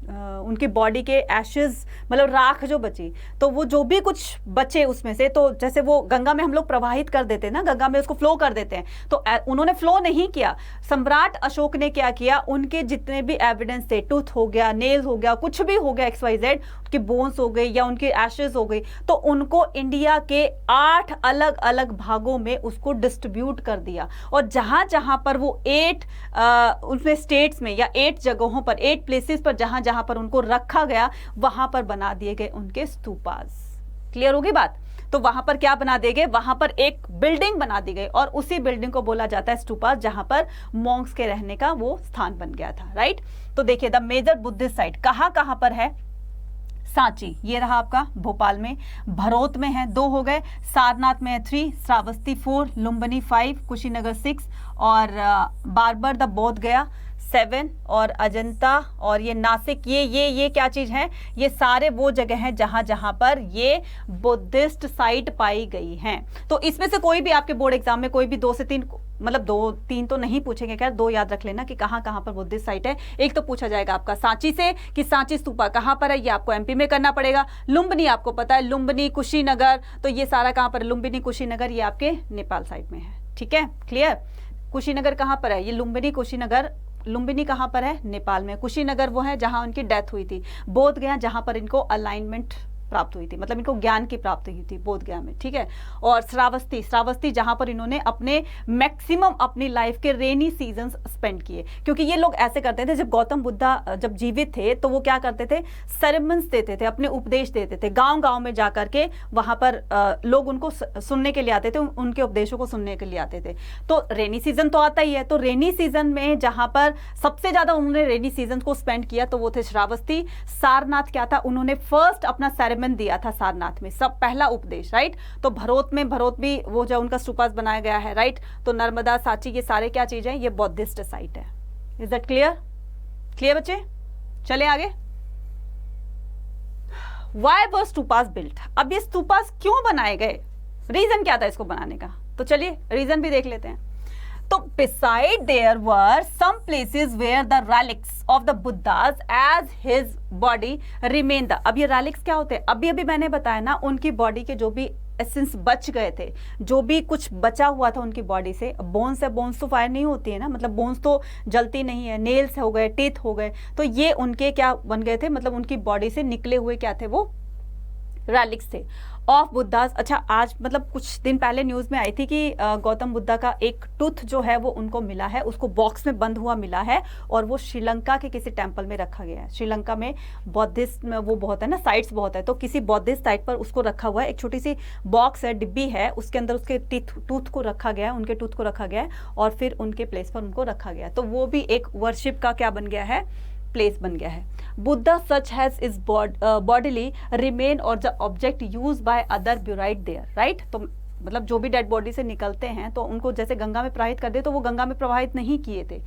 उनकी बॉडी के एशेज, मतलब राख जो बची, तो वो जो भी कुछ बचे उसमें से, तो जैसे वो गंगा में हम लोग प्रवाहित कर देते हैं ना, गंगा में उसको फ्लो कर देते हैं, तो उन्होंने फ्लो नहीं किया। सम्राट अशोक ने क्या किया, उनके जितने भी एविडेंस थे, टूथ हो गया, नेल्स हो गया, कुछ भी हो गया, XYZ, उनकी बोन्स हो गई या उनकी एशेज हो गई, तो उनको इंडिया के 8 अलग अलग भागों में उसको डिस्ट्रीब्यूट कर दिया। और जहां जहां पर वो 8 उसमें स्टेट्स में या 8 जगहों पर, 8 प्लेसेस पर जहां जहां पर उनको रखा गया, वहां पर बना दिए गए उनके स्तूपास। क्लियर होगी बात। तो वहां पर क्या बना दिए गए, वहां पर एक बिल्डिंग बना दी गई और उसी बिल्डिंग को बोला जाता है स्तूपास, जहां पर मॉन्क्स के रहने का वो स्थान बन गया था, राइट। तो देखिए द मेजर बुद्धिस्ट साइट कहां पर है, सांची, ये रहा आपका भोपाल में, भरोत में है 2 हो गए, सारनाथ में है 3, श्रावस्ती 4, लुम्बिनी 5, कुशीनगर 6 और बारबर द बोध गया 7 और अजंता और ये नासिक, ये क्या चीज है, ये सारे वो जगह हैं जहां पर ये बुद्धिस्ट साइट पाई गई हैं। तो इसमें से कोई भी आपके बोर्ड एग्जाम में कोई भी 2 से 3, मतलब 2-3 तो नहीं पूछेंगे, खैर 2 याद रख लेना कि कहां पर बुद्धिस्ट साइट है। एक तो पूछा जाएगा आपका सांची से कि सांची स्तूपा कहां पर है, ये आपको एमपी में करना पड़ेगा। लुम्बिनी आपको पता है, लुम्बिनी कुशीनगर, तो ये सारा कहां पर, लुम्बिनी कुशीनगर ये आपके नेपाल साइड में है, ठीक है, क्लियर। कुशीनगर कहां पर है, ये लुम्बिनी कुशीनगर, लुम्बिनी कहां पर है, नेपाल में। कुशीनगर वो है जहां उनकी डेथ हुई थी। बोध गया जहां पर इनको अलाइनमेंट प्राप्त हुई थी, मतलब इनको ज्ञान की प्राप्ति हुई थी बोध गया में, ठीक है। और श्रावस्ती जहां पर इन्होंने अपने मैक्सिमम अपनी लाइफ के रेनी सीजन स्पेंड किए, क्योंकि ये लोग ऐसे करते थे, जब गौतम बुद्धा जब जीवित थे तो वो क्या करते थे, सेरेमन्स देते थे, अपने उपदेश देते थे, गांव गांव में जा करके वहां पर लोग उनको सुनने के लिए आते थे, उनके उपदेशों को सुनने के लिए आते थे। तो रेनी सीजन तो आता ही है, तो रेनी सीजन में जहां पर सबसे ज्यादा उन्होंने रेनी सीजन को स्पेंड किया तो वो थे श्रावस्ती। सारनाथ क्या था, उन्होंने फर्स्ट अपना दिया था सारनाथ में, सब पहला उपदेश, राइट। तो भरोत भी वो जो उनका स्तूपास बनाया गया है, राइट। तो नर्मदा, सांची, ये सारे क्या चीज है, ये बौद्धिस्ट साइट है। इज दैट क्लियर बच्चे, चले आगे। Why were स्तूपास बिल्ट, अब ये स्तूपास क्यों बनाए गए, रीजन क्या था इसको बनाने का, तो चलिए रीजन भी देख लेते हैं। तो beside there were some places where the relics of the Buddhas as his body remained। अब ये relics क्या होते हैं, अभी मैंने बताया ना, उनकी बॉडी के जो भी एसेंस बच गए थे, जो भी कुछ बचा हुआ था उनकी बॉडी से, बोन्स है, बोन्स तो फायर नहीं होती है ना, मतलब बोन्स तो जलती नहीं है, नेल्स हो गए, टीथ हो गए, तो ये उनके क्या बन गए थे, मतलब उनकी बॉडी से निकले हुए क्या थे, वो रैलिक्स थे ऑफ बुद्धास। अच्छा, आज मतलब कुछ दिन पहले न्यूज में आई थी कि गौतम बुद्धा का एक टूथ जो है वो उनको मिला है, उसको बॉक्स में बंद हुआ मिला है और वो श्रीलंका के किसी टेम्पल में रखा गया है। श्रीलंका में बौद्धिस्ट में वो बहुत है ना, साइट्स बहुत है, तो किसी बौद्धिस्ट साइट पर उसको रखा हुआ है, एक छोटी सी बॉक्स है, डिब्बी है, उसके अंदर उसके टूथ को रखा गया है, उनके टूथ को रखा गया है और फिर उनके प्लेस पर उनको रखा गया, तो वो भी एक वर्शिप का क्या बन गया है, प्लेस बन गया है। Buddha such has is bodily remain और the object use by other buried there, right. तो मतलब जो भी डेड बॉडी से निकलते हैं तो उनको जैसे गंगा में प्रवाहित कर दे, तो वो गंगा में प्रवाहित नहीं किए थे।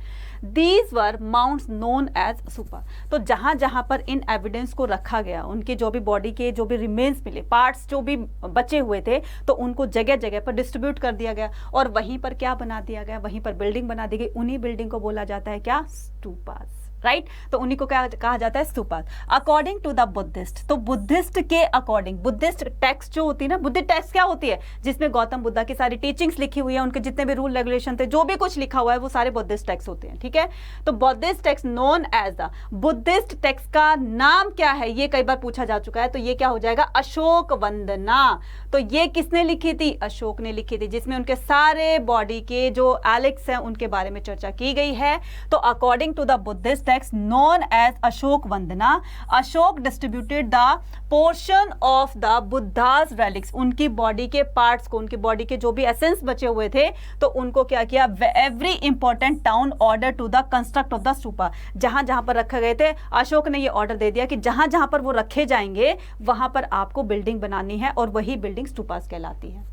These were mounts known as stupa. तो जहां जहां पर इन एविडेंस को रखा गया, उनके जो भी बॉडी के जो भी रिमेन्स मिले, पार्ट्स जो भी बचे हुए थे, तो उनको जगह जगह पर डिस्ट्रीब्यूट कर दिया गया और वहीं पर क्या बना दिया गया, वहीं पर बिल्डिंग बना दी गई। उन्हीं बिल्डिंग को बोला जाता है क्या, स्तूपास, राइट। तो उन्हीं को क्या कहा जाता है, stupas. According to the Buddhist, तो बुद्धिस्ट के अकॉर्डिंग, बुद्धिस्ट टेक्स्ट जो होती है ना, बुद्धिस्ट टेक्स्ट क्या होती है, जिसमें गौतम बुद्धा की सारी टीचिंग्स लिखी हुई है, उनके जितने भी रूल रेगुलेशन थे, जो भी कुछ लिखा हुआ है, वो सारे बुद्धिस्ट टेक्स्ट होते हैं, ठीक है। तो Buddhist text known as the, Buddhist text का नाम क्या है, ये कई बार पूछा जा चुका है, तो ये क्या हो जाएगा, अशोक वंदना। तो ये किसने लिखी थी, अशोक ने लिखी थी, जिसमें उनके सारे बॉडी के जो एलेक्स हैं उनके बारे में चर्चा की गई है। तो according to the Buddhist text known as Ashok Vandana, Ashok distributed the portion of the Buddha's relics, उनकी बॉडी के पार्ट्स को, उनकी बॉडी के जो भी एसेंस बचे हुए थे, तो उनको क्या किया, every important town order to the construct of the stupa. जहां जहां पर रखे गए थे, अशोक ने ये ऑर्डर दे दिया कि जहां जहां पर वो रखे जाएंगे वहां पर आपको बिल्डिंग बनानी है और वही बिल्डिंग स्तूपास कहलाती है।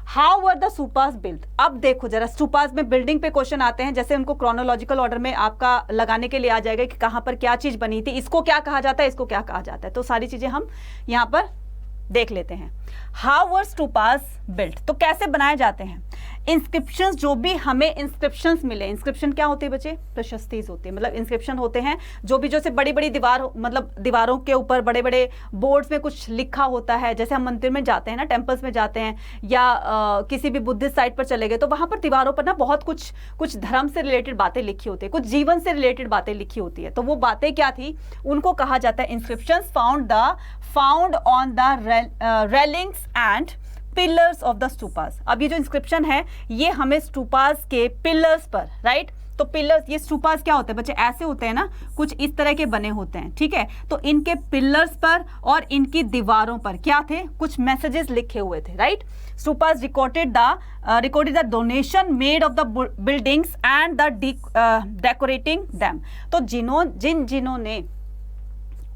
How were the stupas built. अब देखो जरा, स्तूपास में बिल्डिंग पे क्वेश्चन आते हैं, जैसे उनको क्रोनोलॉजिकल ऑर्डर में आपका लगाने के लिए आ जाएगा कि कहां पर क्या चीज बनी थी, इसको क्या कहा जाता है, इसको क्या कहा जाता है, तो सारी चीजें हम यहां पर देख लेते हैं। हाउ वर स्तूपास बिल्ट, तो कैसे बनाए जाते हैं। इंस्क्रिप्शंस, जो भी हमें इंस्क्रिप्शंस मिले, इंस्क्रिप्शन क्या होती है बच्चे, प्रशस्तिज होती है, मतलब इंस्क्रिप्शन होते हैं जो भी, जैसे बड़ी बड़ी दीवार, मतलब दीवारों के ऊपर बड़े बड़े बोर्ड्स में कुछ लिखा होता है, जैसे हम मंदिर में जाते हैं ना, टेम्पल्स में जाते हैं या किसी भी बुद्धिस्ट साइट पर चले गए, तो वहां पर दीवारों पर ना बहुत कुछ धर्म से रिलेटेड बातें लिखी होती है, कुछ जीवन से रिलेटेड बातें लिखी होती है, तो वो बातें क्या थी, उनको कहा जाता है inscriptions found on the railings and pillars of the stupas. अब ये जो इंस्क्रिप्शन है, ये हमें स्तूपास के पिलर्स पर, राइट, तो पिलर्स, ये स्तूपास क्या होते हैं बच्चे, ऐसे होते हैं ना, कुछ इस तरह के बने होते हैं, ठीक है। तो इनके पिलर्स पर और इनकी दीवारों पर क्या थे, कुछ मैसेजेस लिखे हुए थे, right. Stupas recorded the donation made of the buildings and the decorating them. तो जिन्होंने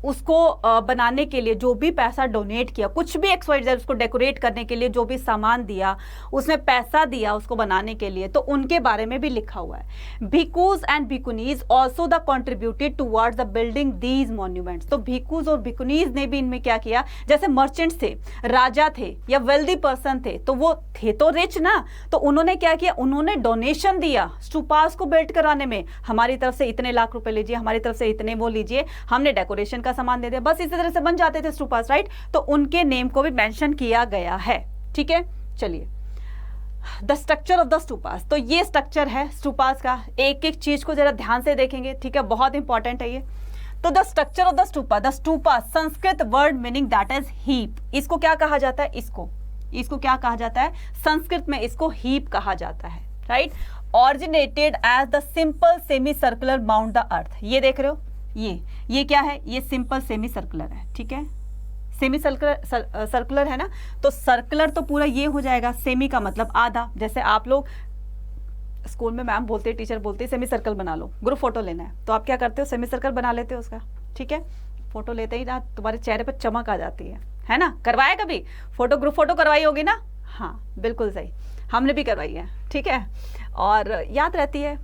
उसको बनाने के लिए जो भी पैसा डोनेट किया, कुछ भी XYZ उसको डेकोरेट करने के लिए जो भी सामान दिया, उसने पैसा दिया उसको बनाने के लिए, तो उनके बारे में भी लिखा हुआ है। Bhikkhus and bhikkhunis also the contributed towards the building these monuments. तो भिक्खूज और भिक्खुनीज ने भी इनमें क्या किया, जैसे मर्चेंट्स थे, राजा थे या वेल्दी पर्सन थे, तो वो थे तो रिच ना, तो उन्होंने क्या किया, उन्होंने डोनेशन दिया स्तूपास को बिल्ड कराने में, हमारी तरफ से इतने लाख रुपए लीजिए, हमारी तरफ से इतने वो लीजिए, हमने डेकोरेशन का सामान दे दिया, बस इसी तरह से बन जाते थे स्तूपास, राइट। तो उनके नेम को भी मेंशन किया गया है, ठीक है। चलिए, the structure of the stupas, तो ये स्ट्रक्चर है स्तूपास का, एक एक चीज को जरा ध्यान से देखेंगे, ठीक है, बहुत इंपॉर्टेंट है ये। तो the structure of the stupa, Sanskrit word meaning that is heap, इसको क्या कहा जाता है, इसको क्या कहा जाता है, संस्कृत में इसको हीप कहा जाता है, right. Originated as the simple semi circular mount the earth, ये देख रहे हो, ये क्या है, ये सिंपल सेमी सर्कुलर है, ठीक है, सेमी सर्कुलर है ना, तो सर्कुलर तो पूरा ये हो जाएगा, सेमी का मतलब आधा, जैसे आप लोग स्कूल में मैम बोलते, टीचर बोलते सेमी सर्कल बना लो, ग्रुप फोटो लेना है, तो आप क्या करते हो, सेमी सर्कल बना लेते हो उसका, ठीक है। फोटो लेते ही ना तुम्हारे चेहरे पर चमक आ जाती है ना, करवाया कभी फोटो, ग्रुप फोटो करवाई होगी ना, हाँ बिल्कुल सही, हमने भी करवाई है, ठीक है, और याद रहती है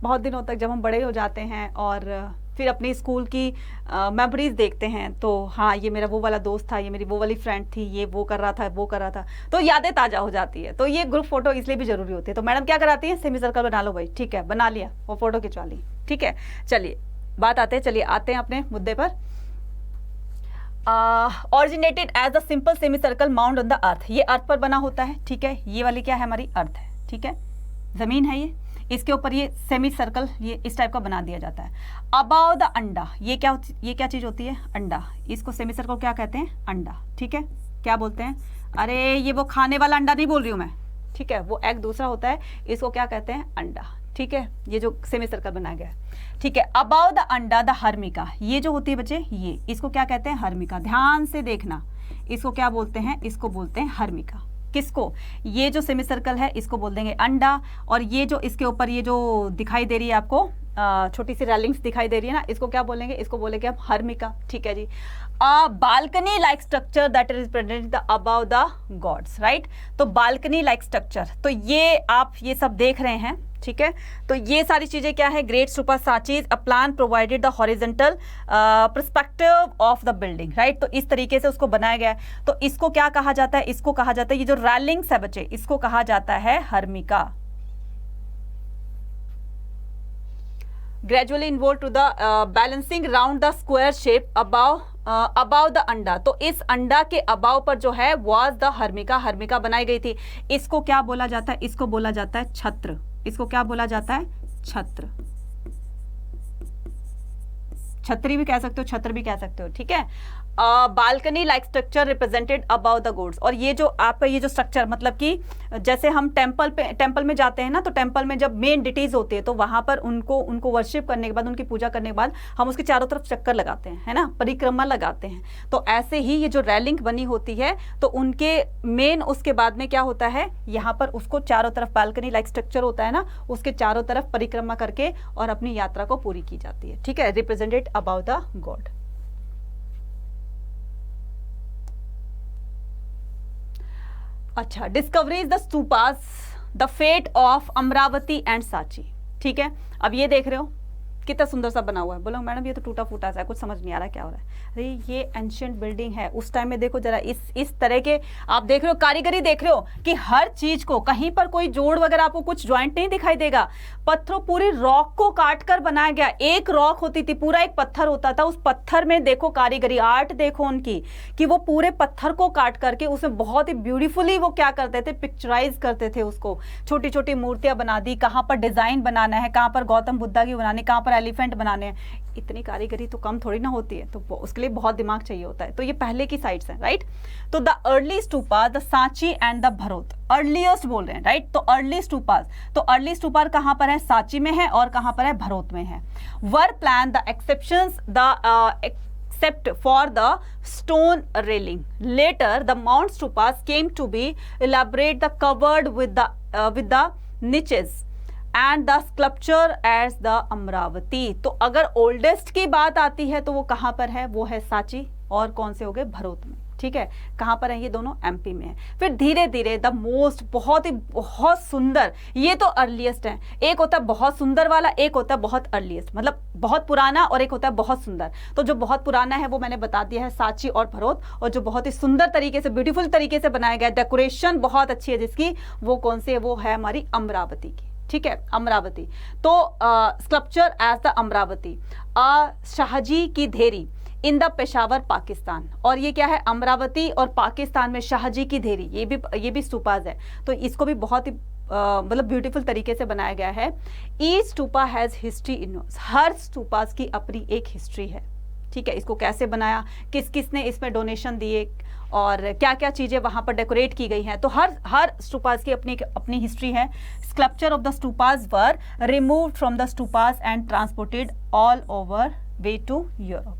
बहुत दिनों तक, जब हम बड़े हो जाते हैं और फिर अपनी स्कूल की मेमोरीज देखते हैं, तो हाँ ये मेरा वो वाला दोस्त था, ये मेरी वो वाली फ्रेंड थी, ये वो कर रहा था, वो कर रहा था, तो यादें ताज़ा हो जाती है। तो ये ग्रुप फोटो इसलिए भी जरूरी होती है। तो मैडम क्या कराती है, सेमी सर्कल बना लो भाई, ठीक है, बना लिया, वो फोटो खिंचवा ली, ठीक है। चलिए बात आते हैं अपने मुद्दे पर। Originated as a simple semi circle mount on the earth, ये अर्थ पर बना होता है, ठीक है, ये वाली क्या है, हमारी अर्थ है, ठीक है, जमीन है ये, इसके ऊपर ये सेमी सर्कल ये इस टाइप का बना दिया जाता है। अबाव द अंडा, ये क्या चीज होती है, अंडा, इसको सेमी सर्कल क्या कहते हैं, अंडा, ठीक है, क्या बोलते हैं, अरे ये वो खाने वाला अंडा नहीं बोल रही हूँ मैं, ठीक है, वो एग दूसरा होता है, इसको क्या कहते हैं, अंडा, ठीक है, ये जो सेमी सर्कल बनाया गया है, ठीक है। अबाव द अंडा द हर्मिका, ये जो होती है बच्चे, ये इसको क्या कहते हैं, हर्मिका, ध्यान से देखना, इसको क्या बोलते हैं, इसको बोलते हैं हर्मिका। किसको, ये जो सेमी सर्कल है इसको बोल देंगे अंडा, और ये जो इसके ऊपर ये जो दिखाई दे रही है आपको छोटी सी रेलिंग्स दिखाई दे रही है ना, इसको क्या बोलेंगे, इसको बोलेंगे हम हर्मिका, ठीक है जी। Balcony like structure that is present the above the gods, right. तो बालकनी लाइक स्ट्रक्चर, तो ये आप ये सब देख रहे हैं, ठीक है। तो ये सारी चीजें क्या है, ग्रेट स्तूपा साचीज, a plan provided the horizontal perspective of the building, right. तो इस तरीके से उसको बनाया गया है। तो इसको क्या कहा जाता है, इसको कहा जाता है, ये जो रैलिंग्स है बच्चे, इसको कहा जाता है harmika. Gradually involve to the balancing round the square shape above the anda, तो इस अंडा के अबाव पर जो है वाज द हर्मिका बनाई गई थी। इसको क्या बोला जाता है, इसको बोला जाता है छत्र, इसको क्या बोला जाता है, छत्र, छतरी भी कह सकते हो, छत्र भी कह सकते हो, ठीक है। Balcony like structure represented abode the gods, और ये जो आपका ये जो स्ट्रक्चर, मतलब कि जैसे हम टेंपल में जाते हैं ना, तो टेंपल में जब मेन डिटीज होती है, तो वहां पर उनको वर्शिप करने के बाद, उनकी पूजा करने के बाद हम उसके चारों तरफ चक्कर लगाते हैं, है ना, परिक्रमा लगाते हैं। तो ऐसे ही ये जो रैलिंग बनी होती है, तो उनके मेन उसके बाद में क्या होता है, यहाँ पर उसको चारों तरफ बालकनी लाइक स्ट्रक्चर होता है ना, उसके चारों तरफ परिक्रमा करके और अपनी यात्रा को पूरी की जाती है, ठीक है, रिप्रेजेंटेड अबाउ द गॉड। अच्छा, discoveries the stupas, the fate of Amaravati and Sanchi, ठीक है। अब ये देख रहे हो कितना सुंदर सा बना हुआ है, बोलो मैडम ये तो टूटा फूटा सा है, कुछ समझ नहीं आ रहा क्या हो रहा है। अरे ये एंशिएंट बिल्डिंग है, उस टाइम में देखो जरा, इस तरह के आप देख रहे हो, कारीगरी देख रहे हो कि हर चीज को कहीं पर कोई जोड़ वगैरह आपको कुछ ज्वाइंट नहीं दिखाई देगा। पत्थरों, पूरी रॉक को काट कर बनाया गया, एक रॉक होती थी, पूरा एक पत्थर होता था, उस पत्थर में देखो कारीगरी, आर्ट देखो उनकी, कि वो पूरे पत्थर को काट करके उसमें बहुत ही ब्यूटीफुली वो क्या करते थे, पिक्चराइज करते थे उसको, छोटी छोटी मूर्तियां बना दी, कहाँ पर डिजाइन बनाना है, कहाँ पर गौतम बुद्धा की बनानी, कहाँ पर पर एलिफेंट बनाने हैं, इतनी कारीगरी तो कम थोड़ी ना होती है, तो उसके लिए बहुत दिमाग चाहिए होता है। तो ये पहले की साइट्स हैं, राइट। तो the early stupa, the Sanchi and the भरोत, अर्लीस्ट बोल रहे हैं, राइट। तो अर्ली स्तूपास, तो अर्ली स्तूपा कहाँ पर है, सांची में है, और कहाँ पर है, भरोत में है। Were plan the exceptions the except for the stone railing. Later, the mount stupas came to be elaborate, the covered with the niches and the sculpture as the Amravati. तो अगर ओल्डेस्ट की बात आती है तो वो कहाँ पर है, वो है सांची, और कौन से हो गए, भरोत में, ठीक है। कहाँ पर है ये दोनों, एमपी में है। फिर धीरे धीरे द मोस्ट, बहुत सुंदर, ये तो अर्लीस्ट है। एक होता है बहुत सुंदर वाला, एक होता है बहुत अर्लीस्ट, मतलब बहुत पुराना, और एक होता है बहुत सुंदर। तो जो बहुत पुराना है वो मैंने बता दिया है, सांची और भरोत, और जो बहुत ही सुंदर तरीके से, ब्यूटीफुल तरीके से बनाया गया, डेकोरेशन बहुत अच्छी है जिसकी, वो कौन सी है, वो है हमारी अमरावती की, ठीक है, अमरावती। तो sculpture as the Amaravati, Shahji ki Dheri in the Peshawar Pakistan, और ये क्या है, अमरावती और पाकिस्तान में शाहजी की धेरी, ये भी स्तूपाज है। तो इसको भी बहुत ही मतलब ब्यूटीफुल तरीके से बनाया गया है। Each stupa has history in, हर स्तूपाज की अपनी एक हिस्ट्री है, ठीक है। इसको कैसे बनाया, किस किस ने इसमें डोनेशन दिए, और क्या क्या चीज़ें वहाँ पर डेकोरेट की गई हैं, तो हर स्तूपाज की अपनी हिस्ट्री है। Sculpture of the stupas were removed from the stupas and transported all over way to Europe.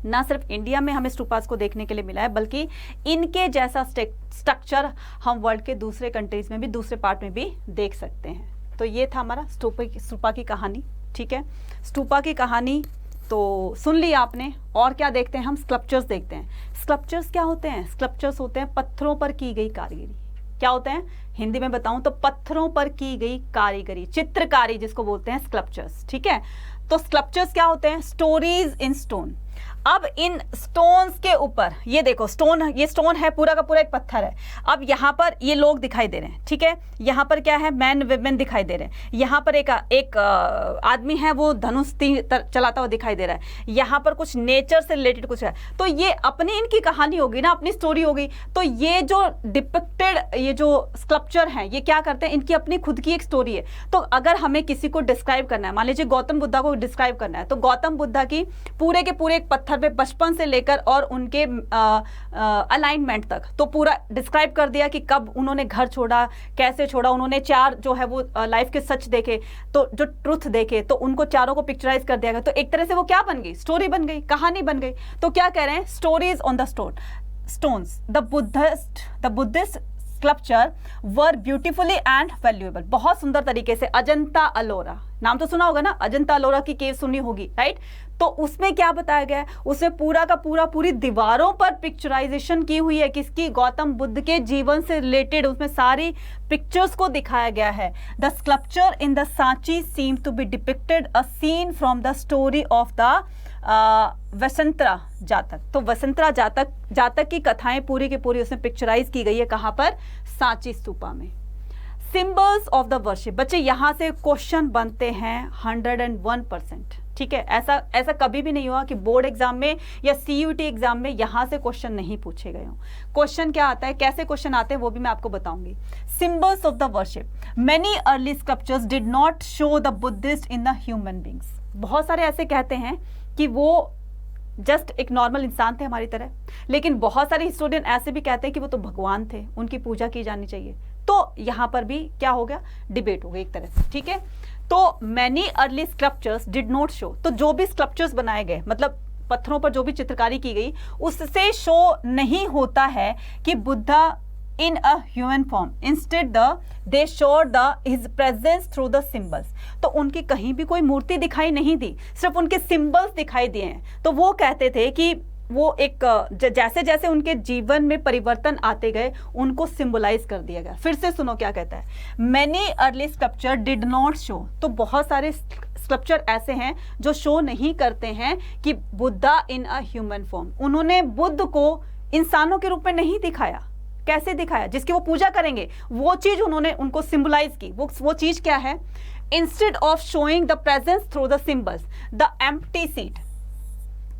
ना सिर्फ इंडिया में हमें स्तूपास को देखने के लिए मिला है, बल्कि इनके जैसा स्ट्रक्चर हम वर्ल्ड के दूसरे कंट्रीज में भी, दूसरे पार्ट में भी देख सकते हैं। तो ये था हमारा स्तूपा की कहानी, ठीक है। स्तूपा की कहानी तो सुन ली आपने, और क्या देखते हैं हम, स्कल्पचर्स देखते हैं। स्कल्पचर्स क्या होते हैं, स्कल्पचर्स होते हैं पत्थरों पर की गई कारीगरी। क्या होते हैं, हिंदी में बताऊं तो पत्थरों पर की गई कारीगरी, चित्रकारी जिसको बोलते हैं स्कल्पचर्स, ठीक है। तो स्कल्पचर्स क्या होते हैं, स्टोरीज इन स्टोन। अब इन स्टोन्स के ऊपर, ये देखो स्टोन, ये स्टोन है, पूरा का पूरा एक पत्थर है। अब यहाँ पर ये लोग दिखाई दे रहे हैं, ठीक है। यहाँ पर क्या है, मैन विमेन दिखाई दे रहे हैं। यहाँ पर एक आदमी है, वो धनुष चलाता हुआ दिखाई दे रहा है। यहाँ पर कुछ नेचर से रिलेटेड कुछ है। तो ये अपनी इनकी कहानी होगी ना, अपनी स्टोरी होगी। तो ये जो डिपिक्टेड, ये जो स्कल्पचर हैं, ये क्या करते हैं, इनकी अपनी खुद की एक स्टोरी है। तो अगर हमें किसी को डिस्क्राइब करना है, मान लीजिए गौतम बुद्धा को डिस्क्राइब करना है, तो गौतम बुद्धा की पूरे के पूरे एक पत्थर पे बचपन से लेकर और उनके अलाइनमेंट तक, तो पूरा डिस्क्राइब कर दिया कि कब उन्होंने घर छोड़ा, कैसे छोड़ा, उन्होंने 4 जो है वो लाइफ के सच देखे, तो जो ट्रुथ देखे, तो उनको चारों को पिक्चराइज कर दिया गया। तो एक तरह से वो क्या बन गई, स्टोरी बन गई, कहानी बन गई। तो क्या कह रहे हैं, stories on the stones, the Buddhist sculpture were beautifully and valuable, बहुत सुंदर तरीके से। अजंता अलोरा, नाम तो सुना होगा ना, अजंता अलोरा की केव सुनी होगी, राइट। तो उसमें क्या बताया गया है, उसमें पूरा का पूरा पूरी दीवारों पर पिक्चराइजेशन की हुई है, किसकी, गौतम बुद्ध के जीवन से रिलेटेड, उसमें सारी पिक्चर्स को दिखाया गया है। The sculpture in the Sanchi seem to be depicted a scene from the story of the Vessantara Jataka. तो वसंतरा जातक की कथाएं पूरी की पूरी उसमें पिक्चराइज की गई है, कहां पर, सांची स्तूपा में। सिंबल्स ऑफ द वर्शिप, बच्चे यहां से क्वेश्चन बनते हैं 101%, ठीक है। ऐसा कभी भी नहीं हुआ कि बोर्ड एग्जाम में या CUT एग्जाम में यहां से क्वेश्चन नहीं पूछे गए हों। क्वेश्चन क्या आता है, कैसे क्वेश्चन आते हैं, वो भी मैं आपको बताऊंगी। Symbols of the worship, many early sculptures did not show the Buddhist in the human beings. बहुत सारे ऐसे कहते हैं कि वो जस्ट एक नॉर्मल इंसान थे हमारी तरह, लेकिन बहुत सारे हिस्टोरियन ऐसे भी कहते हैं कि वो तो भगवान थे, उनकी पूजा की जानी चाहिए। तो यहां पर भी क्या हो गया, डिबेट हो गई एक तरह से, ठीक है। तो many early sculptures did not show, तो जो भी स्कल्पचर्स बनाए गए, मतलब पत्थरों पर जो भी चित्रकारी की गई, उससे शो नहीं होता है कि Buddha in a human form, instead they showed his presence through the symbols। तो उनकी कहीं भी कोई मूर्ति दिखाई नहीं दी, सिर्फ उनके सिंबल्स दिखाई दिए हैं। तो वो कहते थे कि वो एक जैसे जैसे उनके जीवन में परिवर्तन आते गए, उनको सिंबलाइज कर दिया गया। फिर से सुनो क्या कहता है, many early sculpture did not show, तो बहुत सारे स्कल्पचर ऐसे हैं जो शो नहीं करते हैं कि बुद्धा इन अ ह्यूमन फॉर्म, उन्होंने बुद्ध को इंसानों के रूप में नहीं दिखाया। कैसे दिखाया, जिसकी वो पूजा करेंगे, वो चीज उन्होंने उनको सिंबलाइज की। वो चीज क्या है, instead of showing the presence through the symbols, the empty seat,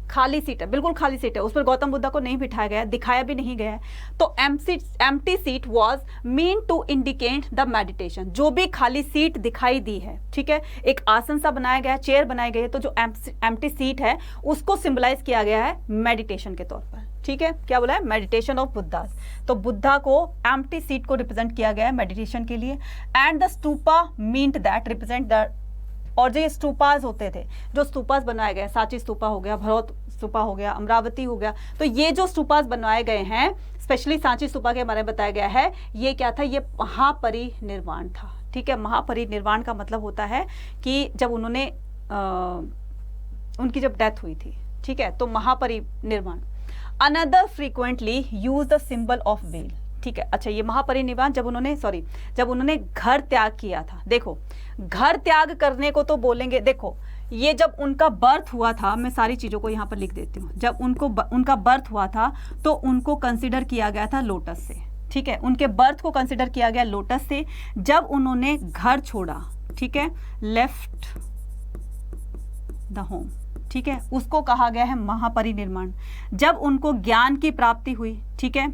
खाली सीट है, बिल्कुल खाली सीट है, उस पर गौतम बुद्धा को नहीं बिठाया गया, दिखाया भी नहीं गया है। तो empty seat was mean to indicate the meditation. जो भी खाली सीट दिखाई दी है, ठीक है, एक आसन सा बनाया गया है, चेयर बनाई गई है, तो जो एम्प्टी सीट है उसको सिंबलाइज किया गया है मेडिटेशन के तौर पर। ठीक है, क्या बोला है, मेडिटेशन ऑफ बुद्धा। तो बुद्धा को एम्प्टी सीट को रिप्रेजेंट किया गया है मेडिटेशन के लिए। And the stupa meant that represent the, और जो स्तूपास होते थे, जो स्तूपास बनाए गए, सांची स्तूपा हो गया, भरत स्तूपा हो गया, अमरावती हो गया, तो ये जो स्तूपास बनवाए गए हैं, स्पेशली सांची स्तूपा के बारे में बताया गया है, ये क्या था, ये महापरिनिर्वाण था। ठीक है, महापरिनिर्वाण का मतलब होता है कि जब उन्होंने उनकी जब डेथ हुई थी, ठीक है, तो Mahaparinirvana. Another frequently use the symbol of wheel. ठीक है, अच्छा, ये महापरिनिर्वाण जब उन्होंने घर त्याग किया था। देखो, घर त्याग करने को तो बोलेंगे, देखो ये जब उनका बर्थ हुआ था, मैं सारी चीज़ों को यहाँ पर लिख देती हूँ, जब उनका बर्थ हुआ था तो उनको कंसिडर किया गया था लोटस से। ठीक है, उनके बर्थ को कंसिडर किया गया लोटस से। जब उन्होंने घर छोड़ा, ठीक है, लेफ्ट द होम, ठीक है, उसको कहा गया है महापरिनिर्वाण। जब उनको ज्ञान की प्राप्ति हुई, ठीक है,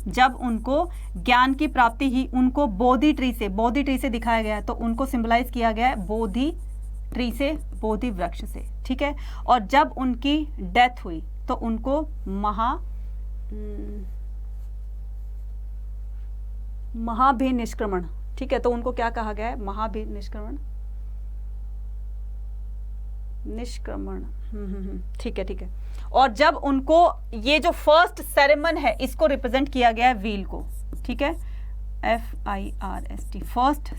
जब उनको ज्ञान की प्राप्ति ही, उनको बोधि ट्री से दिखाया गया है, तो उनको सिंबलाइज किया गया है बोधि ट्री से, बोधि वृक्ष से। ठीक है, और जब उनकी डेथ हुई तो उनको महाभिनिष्क्रमण, ठीक है, तो उनको क्या कहा गया है, महाभिनिष्क्रमण, निष्क्रमण। ठीक है, ठीक है। और जब उनको ये जो फर्स्ट सेरेमन है, इसको रिप्रेजेंट किया गया है व्हील को। ठीक है, FIRST, फर्स्ट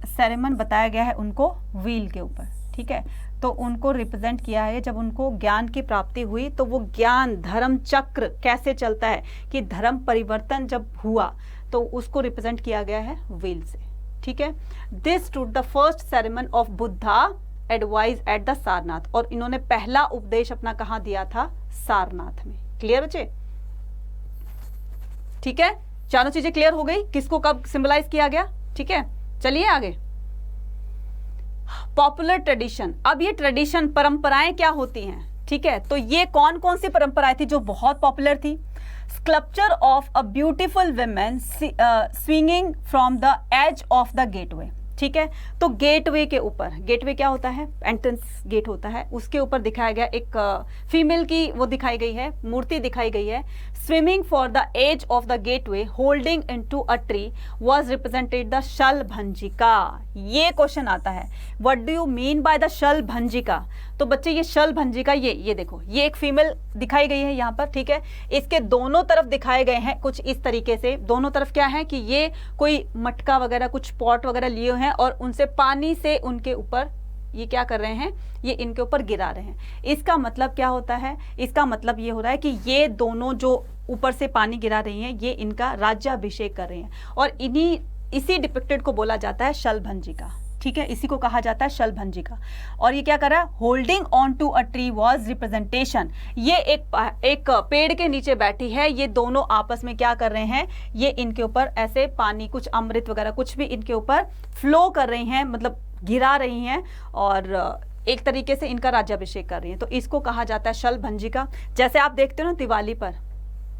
सेरेमन बताया गया है उनको व्हील के ऊपर। ठीक है, तो उनको रिप्रेजेंट किया है, जब उनको ज्ञान की प्राप्ति हुई तो वो ज्ञान धर्म चक्र कैसे चलता है, कि धर्म परिवर्तन जब हुआ तो उसको रिप्रेजेंट किया गया है व्हील से। ठीक है, this to the first sermon of Buddha advise at the Sarnath. और इन्होंने पहला उपदेश अपना कहाँ दिया था, सारनाथ में। क्लियर बच्चे? ठीक है, चारों चीजें क्लियर हो गई, किसको कब सिंबलाइज किया गया। ठीक है, चलिए आगे। Popular tradition. अब ये ट्रेडिशन, परंपराएं क्या होती हैं, ठीक है, तो ये कौन कौन सी परंपराएं थी जो बहुत पॉपुलर थी। Sculpture of a beautiful women swinging from the edge of the gateway. ठीक है, तो गेटवे के ऊपर, गेटवे क्या होता है, एंट्रेंस गेट होता है, उसके ऊपर दिखाया गया एक फीमेल की वो दिखाई गई है, मूर्ति दिखाई गई है। Swimming for the edge of the gateway holding into a tree was represented the Shalabhanjika. ये क्वेश्चन आता है, what do you mean by the Shalabhanjika. तो बच्चे ये शलभंजिका, ये देखो, ये एक फीमेल दिखाई गई है यहाँ पर। ठीक है, इसके दोनों तरफ दिखाए गए हैं कुछ इस तरीके से। दोनों तरफ क्या है कि ये कोई मटका वगैरह, कुछ पॉट वगैरह लिए हुए हैं और उनसे पानी से उनके ऊपर ये क्या कर रहे हैं, ये इनके ऊपर गिरा रहे हैं। इसका मतलब क्या होता है, इसका मतलब ये हो रहा है कि ये दोनों जो ऊपर से पानी गिरा रही हैं, ये इनका राज्याभिषेक कर रहे हैं, और इसी डिपिक्टेड को बोला जाता है शलभंजिका। ठीक है, इसी को कहा जाता है शलभंजिका। और ये क्या कर रहा है, holding on to a tree was representation. ये एक पेड़ के नीचे बैठी है, ये दोनों आपस में क्या कर रहे हैं, ये इनके ऊपर ऐसे पानी, कुछ अमृत वगैरह कुछ भी इनके ऊपर फ्लो कर रही हैं, मतलब गिरा रही हैं, और एक तरीके से इनका राज्याभिषेक कर रही हैं। तो इसको कहा जाता है शलभंजिका। जैसे आप देखते हो ना, दिवाली पर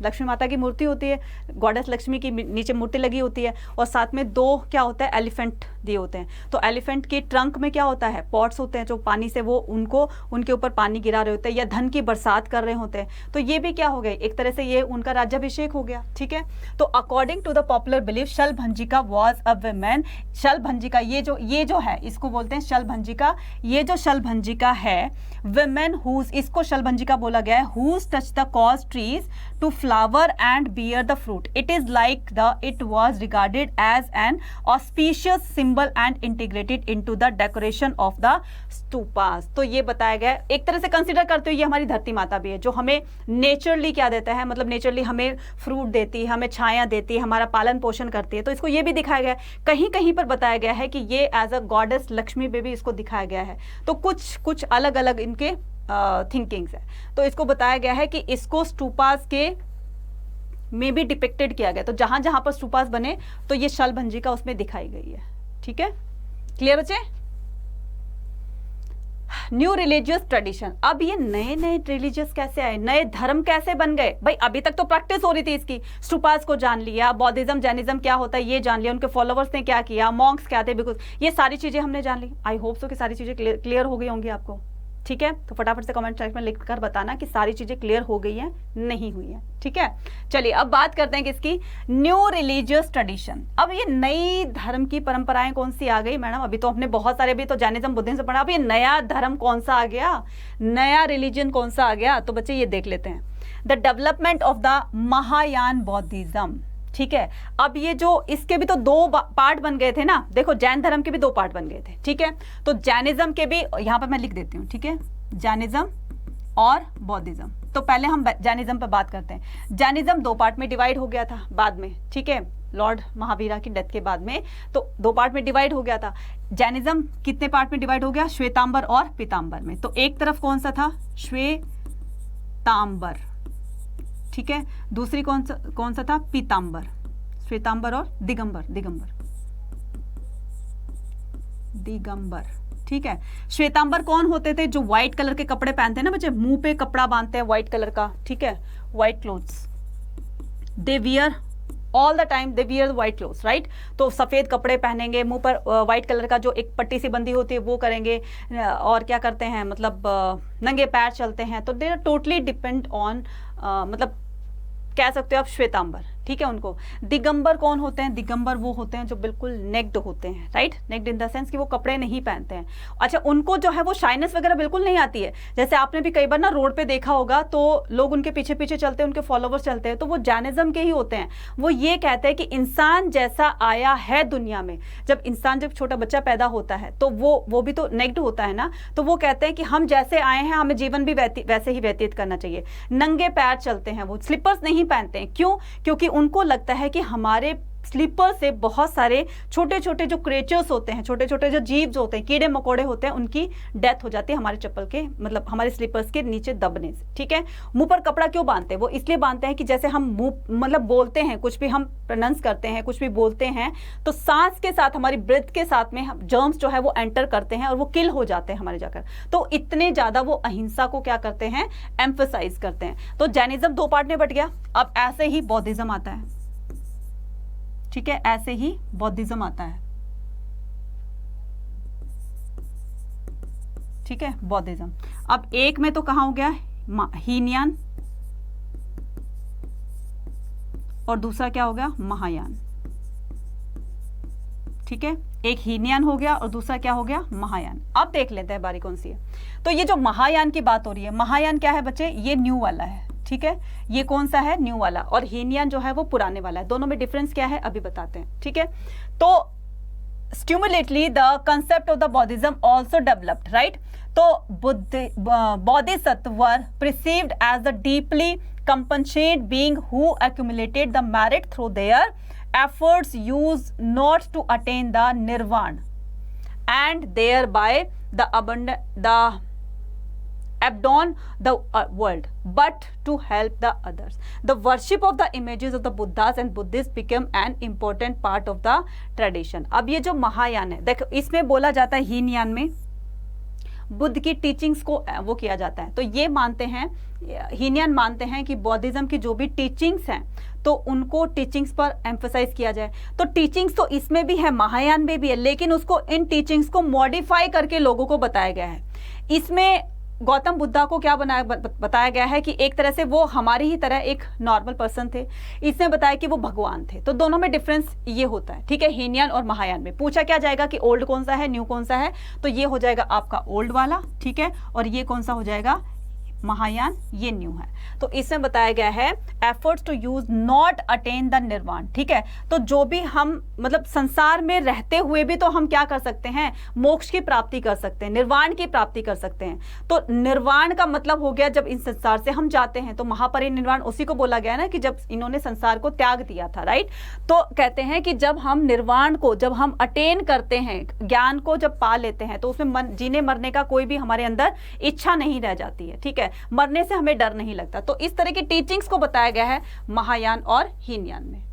लक्ष्मी माता की मूर्ति होती है, गॉडेस लक्ष्मी की नीचे मूर्ति लगी होती है, और साथ में दो क्या होता है, एलिफेंट दिए होते हैं। तो एलिफेंट के ट्रंक में क्या होता है, पॉट्स होते हैं जो पानी से वो उनके ऊपर पानी गिरा रहे होते हैं, या धन की बरसात कर रहे होते हैं। तो ये भी क्या हो गए, एक तरह से ये उनका राज्याभिषेक हो गया। ठीक है, तो according to the popular belief Shalabhanjika was a women. Shalabhanjika, ये जो है, इसको बोलते हैं शलभंजिका। ये जो शलभंजिका है, वुमेन हुज, इसको शलभंजिका बोला गया है, whose touch the cause trees to flower and bear the fruit. It was regarded as an auspicious symbol and integrated into the decoration of the stupas. तो ये बताया गया, एक तरह से कंसीडर करते हुए ये हमारी धरती माता भी है, जो हमें नेचुरली क्या देता है, मतलब नेचुरली हमें फ्रूट देती है, हमें छाया देती है, हमारा पालन पोषण करती है। तो इसको ये भी दिखाया गया है, कहीं कहीं पर बताया गया है कि ये एज अ गॉडेस लक्ष्मी पे भी इसको दिखाया गया है। तो कुछ अलग अलग इनके थिंकिंग्स है। तो इसको बताया गया है कि इसको स्टूपास के में भी डिपिक्टेड किया गया। तो जहां जहां पर स्टूपास बने तो ये शलभंजिका उसमें दिखाई गई है। ठीक है, क्लियर बच्चे? न्यू रिलीजियस ट्रेडिशन, अब ये नए नए रिलीजियस कैसे आए, नए धर्म कैसे बन गए भाई? अभी तक तो प्रैक्टिस हो रही थी इसकी, स्टूपास को जान लिया, बौद्धिज्म जैनिज्म क्या होता है ये जान लिया, उनके फॉलोवर्स ने क्या किया, मॉन्क्स क्या थे, बिकॉज ये सारी चीजें हमने जान ली। आई होप सो कि सारी चीजें क्लियर हो गई होंगी आपको, ठीक है? तो फटाफट से कमेंट सेक्शन में लिखकर बताना कि सारी चीजें क्लियर हो गई हैं, नहीं हुई हैं, ठीक है? चलिए अब बात करते हैं किसकी, न्यू रिलीजियस ट्रेडिशन। अब ये नई धर्म की परंपराएं कौन सी आ गई मैडम? अभी तो हमने बहुत सारे, अभी तो जैनिज्म बुद्धिज्म पढ़ा, अब ये नया धर्म कौन सा आ गया, नया रिलीजन कौन सा आ गया? तो बच्चे ये देख लेते हैं, the development of the Mahayana बौद्धिज्म, ठीक है? अब ये जो इसके भी तो दो पार्ट बन गए थे ना, देखो जैन धर्म के भी दो पार्ट बन गए थे, ठीक है? तो जैनिज्म के भी, यहां पर मैं लिख देती हूं, ठीक है, जैनिज्म और बौद्धिज्म। तो पहले हम जैनिज्म पर बात करते हैं। जैनिज्म दो पार्ट में डिवाइड हो गया था बाद में, ठीक है, लॉर्ड महावीरा की डेथ के बाद में, तो दो पार्ट में डिवाइड हो गया था। जैनिज्म कितने पार्ट में डिवाइड हो गया? श्वेतांबर और पीतांबर में। तो एक तरफ कौन सा था? श्वेतांबर, ठीक है, दूसरी कौन सा था? पीतांबर, श्वेतांबर और दिगंबर, दिगंबर, ठीक है। श्वेतांबर कौन होते थे? जो व्हाइट कलर के कपड़े पहनते हैं ना बच्चे, मुंह पे कपड़ा बांधते हैं व्हाइट कलर का, ठीक है, white clothes, they wear all the time, they wear white clothes, right? तो सफेद कपड़े पहनेंगे, मुंह पर व्हाइट कलर का जो एक पट्टी सी बंदी होती है वो करेंगे, और क्या करते हैं, मतलब नंगे पैर चलते हैं। तो they are totally depend on, मतलब कह सकते हो आप श्वेतांबर, ठीक है। उनको दिगंबर कौन होते हैं? दिगंबर वो होते हैं जो बिल्कुल नेक्ड होते हैं, right? Naked in the sense कि वो कपड़े नहीं पहनते हैं। अच्छा, उनको जो है वो शाइनेस वगैरह बिल्कुल नहीं आती है। जैसे आपने भी कई बार ना रोड पे देखा होगा तो लोग उनके पीछे पीछे चलते हैं, उनके फॉलोवर्स चलते हैं, तो वो जैनिज्म के ही होते हैं। वो ये कहते हैं कि इंसान जैसा आया है दुनिया में, जब इंसान, जब छोटा बच्चा पैदा होता है तो वो भी तो नेक्ड होता है ना, तो वो कहते हैं कि हम जैसे आए हैं हमें जीवन भी वैसे ही व्यतीत करना चाहिए। नंगे पैर चलते हैं, वो स्लीपर्स नहीं पहनते हैं। क्यों? क्योंकि उनको लगता है कि हमारे स्लीपर से बहुत सारे छोटे छोटे जो क्रिएचर्स होते हैं, छोटे छोटे जो जीव्स होते हैं, कीड़े मकोड़े होते हैं, उनकी डेथ हो जाती है हमारे चप्पल के, मतलब हमारे स्लीपर्स के नीचे दबने से, ठीक है। मुंह पर कपड़ा क्यों बांधते हैं? वो इसलिए बांधते हैं कि जैसे हम मुंह, मतलब बोलते हैं, कुछ भी हम प्रोनाउंस करते हैं, कुछ भी बोलते हैं, तो सांस के साथ, हमारी ब्रेथ के साथ में जर्म्स जो है वो एंटर करते हैं और वो किल हो जाते हैं हमारे जाकर। तो इतने ज्यादा वो अहिंसा को क्या करते हैं? एम्फसाइज करते हैं। तो जैनिज्म दो पार्ट में बट गया। अब ऐसे ही बौद्धिज्म आता है, ठीक है, ऐसे ही बौद्धिज्म आता है, ठीक है, बौद्धिज्म। अब एक में तो कहां हो गया? हीनयान, और दूसरा क्या हो गया? महायान, ठीक है। एक हीनयान हो गया और दूसरा क्या हो गया? महायान। अब देख लेते हैं बारी कौन सी है। तो ये जो महायान की बात हो रही है, महायान क्या है बच्चे? ये न्यू वाला है, ठीक है। ये कौन सा है? न्यू वाला। और हीनयान जो है वो पुराने वाला है। दोनों में डिफरेंस क्या है अभी बताते हैं, ठीक है। तो simultaneously the concept of the Buddhism also developed, right? तो bodhisattvas were perceived as the deeply compassionate being who accumulated the merit through their efforts used not to attain the nirvana and thereby the abandon the world, but to help the others. The worship of the images of the Buddhas and Buddhists became an important part of the tradition. अब ये जो महायान है, देखो इसमें बोला जाता है, हीनयान में बुद्ध की टीचिंग्स को वो किया जाता है। तो ये मानते हैं, हीनयान मानते हैं कि बौद्धिज्म की जो भी टीचिंग्स हैं तो उनको टीचिंग्स पर एम्फसाइज किया जाए। तो टीचिंग्स तो इसमें भी है, महायान में भी है, लेकिन उसको, इन टीचिंग्स को मॉडिफाई करके लोगों को बताया गया है। इसमें गौतम बुद्धा को क्या बताया गया है कि एक तरह से वो हमारी ही तरह एक नॉर्मल पर्सन थे। इसने बताया कि वो भगवान थे। तो दोनों में डिफरेंस ये होता है, ठीक है, हीनयान और महायान में। पूछा क्या जाएगा कि ओल्ड कौन सा है, न्यू कौन सा है? तो ये हो जाएगा आपका ओल्ड वाला, ठीक है, और ये कौन सा हो जाएगा? महायान, ये न्यू है। तो इसमें बताया गया है efforts to use not attain the nirvana, ठीक है। तो जो भी हम, मतलब संसार में रहते हुए भी तो हम क्या कर सकते हैं? मोक्ष की प्राप्ति कर सकते हैं, निर्वाण की प्राप्ति कर सकते हैं। तो निर्वाण का मतलब हो गया जब इन संसार से हम जाते हैं। तो महापरिनिर्वाण उसी को बोला गया ना कि जब इन्होंने संसार को त्याग दिया था, राइट? तो कहते हैं कि जब हम निर्वाण को, जब हम अटेन करते हैं, ज्ञान को जब पा लेते हैं, तो उसमें जीने मरने का कोई भी हमारे अंदर इच्छा नहीं रह जाती है, ठीक है, मरने से हमें डर नहीं लगता। तो इस तरह की टीचिंग्स को बताया गया है महायान और हीनयान में।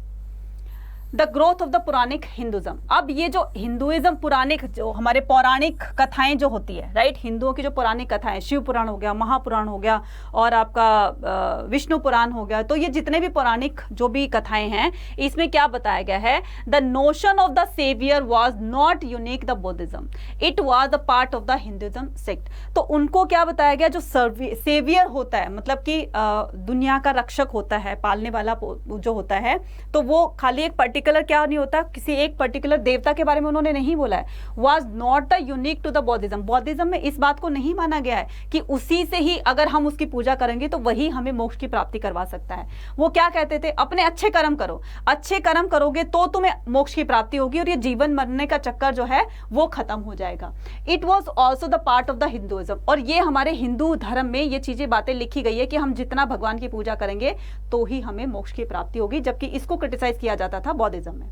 The growth of the Puranik Hinduism. अब ये जो हिंदुइज्म पुराणिक, जो हमारे पौराणिक कथाएं जो होती है, राइट, हिंदुओं की जो पुराणिक कथाएं, शिव पुराण हो गया, महापुराण हो गया और आपका विष्णु पुराण हो गया, तो ये जितने भी पौराणिक जो भी कथाएं हैं, इसमें क्या बताया गया है, the notion of the saviour was not unique the Buddhism, it was the part of the Hinduism sect. तो उनको क्या बताया गया, जो सेवियर होता है, मतलब कि दुनिया का रक्षक होता है, पालने वाला जो होता है, तो वो खाली एक पर्टिकुलर क्या नहीं होता, किसी एक पर्टिकुलर देवता के बारे में उन्होंने नहीं बोला है, was not the unique to the Buddhism. Buddhism में इस बात को नहीं माना गया है कि उसी से ही अगर हम उसकी पूजा करेंगे तो वही हमें मोक्ष की प्राप्ति करवा सकता है। वो क्या कहते थे, अपने अच्छे कर्म करो, अच्छे कर्म करोगे तो तुम्हें मोक्ष की प्राप्ति होगी और ये जीवन मरने का चक्कर जो है वो खत्म हो जाएगा। It was also the part of the Hinduism, और ये हमारे हिंदू धर्म में ये चीजें बातें लिखी गई है कि हम जितना भगवान की पूजा करेंगे तो ही हमें मोक्ष की प्राप्ति होगी, जबकि इसको क्रिटिसाइज किया जाता था बौद्धिज्म में।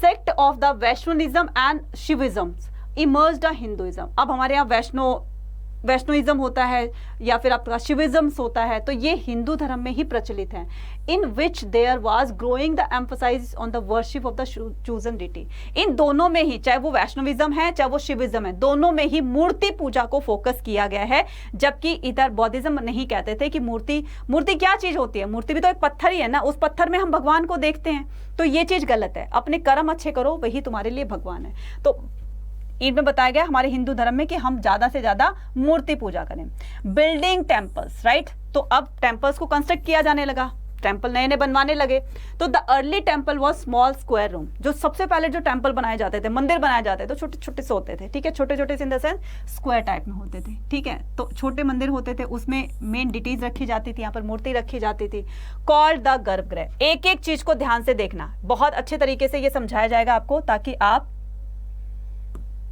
Sect of the Vaishnavism and शिविज्म emerged the Hinduism. अब हमारे यहाँ वैष्णोइज्म होता है या फिर आपका शिविज्म होता है, तो ये हिंदू धर्म में ही प्रचलित है। In which there was growing the emphasise on the worship of the chosen deity. इन दोनों में ही, चाहे वो वैष्णविज्म है चाहे वो शिविज्म है, दोनों में ही मूर्ति पूजा को फोकस किया गया है, जबकि इधर बौद्धिज्म नहीं कहते थे कि मूर्ति क्या चीज होती है, मूर्ति भी तो एक पत्थर ही है ना, उस पत्थर में हम भगवान को देखते हैं, तो ये चीज गलत है। अपने कर्म अच्छे करो, वही तुम्हारे लिए भगवान है। तो इनमें बताया गया हमारे हिंदू धर्म में कि हम ज्यादा से ज्यादा मूर्ति पूजा करें। बिल्डिंग टेम्पल्स, राइट, तो अब टेम्पल्स को कंस्ट्रक्ट किया जाने लगा, टेम्पल नए नए बनवाने लगे। तो the early temple was small square room. जो सबसे पहले जो टेम्पल बनाए जाते थे, मंदिर बनाए जाते थे, तो छोटे छोटे से होते थे, ठीक है, छोटे छोटे से इन द सेंस स्क्वायर टाइप में होते थे, ठीक है। तो छोटे मंदिर होते थे, उसमें मेन डिटीज रखी जाती थी, यहाँ पर मूर्ति रखी जाती थी, कॉल्ड द गर्भगृह। एक एक चीज को ध्यान से देखना, बहुत अच्छे तरीके से ये समझाया जाएगा आपको ताकि आप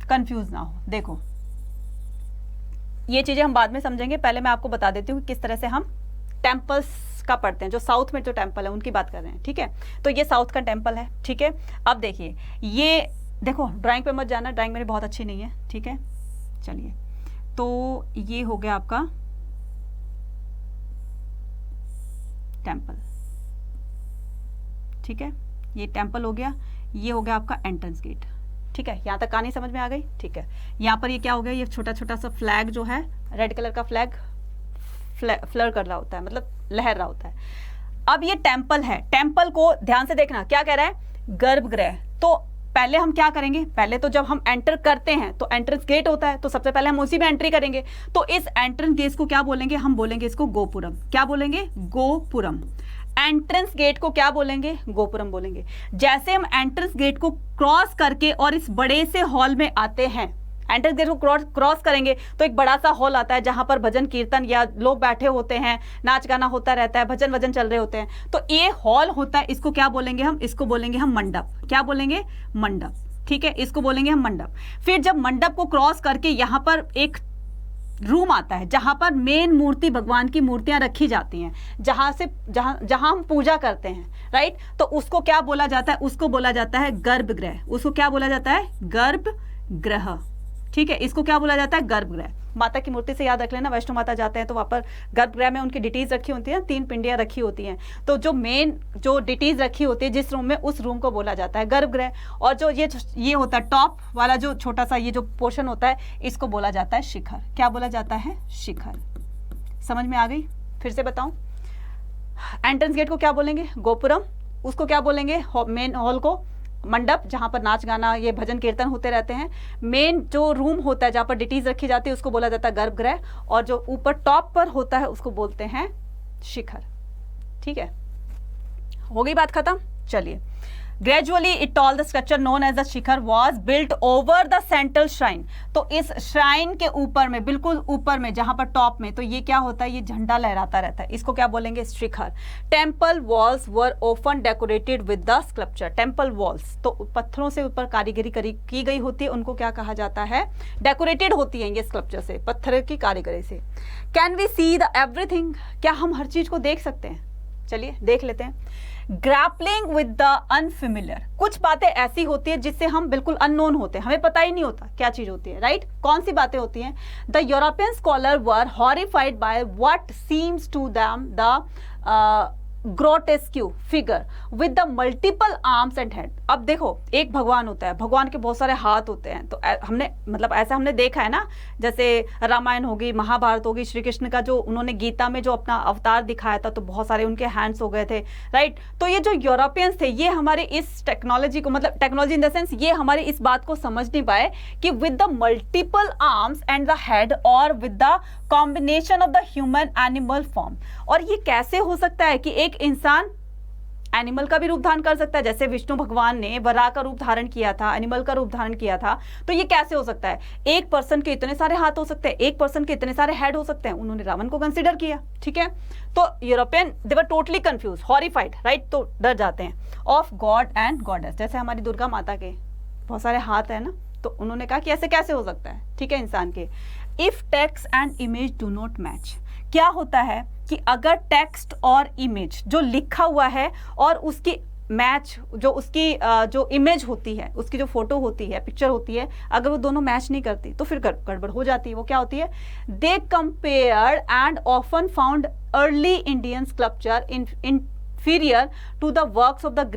कंफ्यूज ना हो। देखो, ये चीजें हम बाद में समझेंगे, पहले मैं आपको बता देती हूँ किस तरह से हम टेम्पल्स का पढ़ते हैं। जो साउथ में जो टेम्पल है उनकी बात कर रहे हैं, ठीक है। तो ये साउथ का टेम्पल है, ठीक है। अब देखिए, ये देखो, ड्राइंग पे मत जाना, ड्राइंग मेरी बहुत अच्छी नहीं है, ठीक है। चलिए, तो ये हो गया आपका टेम्पल, ठीक है, ये टेम्पल हो गया, ये हो गया आपका एंट्रेंस गेट, ठीक है। यहाँ तक कहानी समझ में आ गई, ठीक है। यहाँ पर ये क्या हो गया, ये छोटा छोटा सा फ्लैग जो है, रेड कलर का फ्लैग फ्लर कर रहा होता है, मतलब लहर रहा होता है। अब ये टेम्पल है, टेम्पल को ध्यान से देखना, क्या कह रहा है, गर्भगृह। तो पहले हम क्या करेंगे, पहले तो जब हम एंटर करते हैं तो एंट्रेंस गेट होता है, तो सबसे पहले हम उसी में एंट्री करेंगे। तो इस एंट्रेंस गेट को क्या बोलेंगे, हम बोलेंगे इसको गोपुरम। क्या बोलेंगे, गोपुरम। एंट्रेंस गेट को क्या बोलेंगे, गोपुरम बोलेंगे। जैसे हम एंट्रेंस गेट को क्रॉस करके और इस बड़े से हॉल में आते हैं, एंट्रेंस गेट को क्रॉस करेंगे तो एक बड़ा सा हॉल आता है जहां पर भजन कीर्तन या लोग बैठे होते हैं, नाच गाना होता रहता है, भजन वजन चल रहे होते हैं। तो ये हॉल होता है, इसको क्या बोलेंगे हम, इसको बोलेंगे हम मंडप। क्या बोलेंगे, मंडप, ठीक है, इसको बोलेंगे हम मंडप। फिर जब मंडप को क्रॉस करके यहां पर एक रूम आता है जहां पर मेन मूर्ति, भगवान की मूर्तियां रखी जाती हैं, जहां हम पूजा करते हैं, राइट, तो उसको क्या बोला जाता है, उसको बोला जाता है गर्भगृह। उसको क्या बोला जाता है, गर्भगृह, ठीक है, इसको क्या बोला जाता है, गर्भगृह। माता की मूर्ति से याद रख लेना, वैष्णो माता जाते हैं तो वहां पर गर्भगृह में उनकी डिटीज रखी होती है, 3 पिंडियां रखी होती हैं। तो जो मेन जो डिटीज रखी होती है जिस रूम में, उस रूम को बोला जाता है गर्भगृह। और जो ये होता है टॉप वाला जो छोटा सा ये जो पोर्शन होता है, इसको बोला जाता है शिखर। क्या बोला जाता है, शिखर। समझ में आ गई, फिर से बताऊं, एंट्रेंस गेट को क्या बोलेंगे, गोपुरम। उसको क्या बोलेंगे, मेन हॉल को मंडप, जहां पर नाच गाना ये भजन कीर्तन होते रहते हैं। मेन जो रूम होता है जहां पर डिटीज रखी जाती है उसको बोला जाता है गर्भगृह। और जो ऊपर टॉप पर होता है उसको बोलते हैं शिखर, ठीक है। हो गई बात खत्म। चलिए, gradually it all the structure known as the shikhara was built over the central shrine. तो इस श्राइन के ऊपर में, बिल्कुल ऊपर में, जहां पर टॉप में, तो ये क्या होता है, ये झंडा लहराता रहता है, इसको क्या बोलेंगे, shikhara. Temple walls were often decorated with the sculpture. Temple walls तो पत्थरों से ऊपर कारीगरी की गई होती है, उनको क्या कहा जाता है, डेकोरेटेड होती है ये स्कल्पचर से, पत्थर की कारीगरी से। Can we see the everything, क्या हम हर चीज को देख सकते हैं, चलिए देख लेते हैं। ग्रैपलिंग विद द अनफेमिलियर, कुछ बातें ऐसी होती है जिससे हम बिल्कुल अननोन होते हैं, हमें पता ही नहीं होता क्या चीज होती है, राइट। कौन सी बातें होती हैं, the European scholar were horrified by what seems to them the grotesque figure with the multiple arms and head. अब देखो, एक भगवान होता है, भगवान के बहुत सारे हाथ होते हैं, तो हमने मतलब ऐसा हमने देखा है ना, जैसे रामायण होगी, महाभारत होगी, श्री कृष्ण का जो उन्होंने गीता में जो अपना अवतार दिखाया था, तो बहुत सारे उनके हैंड्स हो गए थे, राइट। तो ये जो यूरोपियंस थे, ये हमारे इस टेक्नोलॉजी को, मतलब टेक्नोलॉजी इन द सेंस, ये हमारी इस बात को समझ नहीं पाए कि with the multiple arms and the head और with the combination of the human animal form. और ये कैसे हो सकता है कि एक इंसान एनिमल का भी रूप धारण कर सकता है, जैसे विष्णु भगवान ने वराह का रूप धारण किया था, एनिमल का रूप धारण किया था, तो ये कैसे हो सकता है? एक पर्सन के इतने सारे हाथ हो सकते हैं, एक पर्सन के इतने सारे हेड हो सकते हैं। उन्होंने रावण को कंसीडर किया, ठीक है। तो European they were totally confuse, horrified, right, तो डर जाते हैं ऑफ गॉड एंड गॉडेस। जैसे हमारी दुर्गा माता के बहुत सारे हाथ है ना, तो उन्होंने कहा कि ऐसे कैसे हो सकता है, ठीक है, इंसान के। If text and image do not match, क्या होता है कि अगर टेक्स्ट और इमेज जो लिखा हुआ है और उसकी मैच, जो उसकी जो इमेज होती है, उसकी जो फोटो होती है, पिक्चर होती है, अगर वो दोनों मैच नहीं करती तो फिर गड़बड़ हो जाती है। वो क्या होती है? They compared and often found early Indian sculpture inferior to the works of the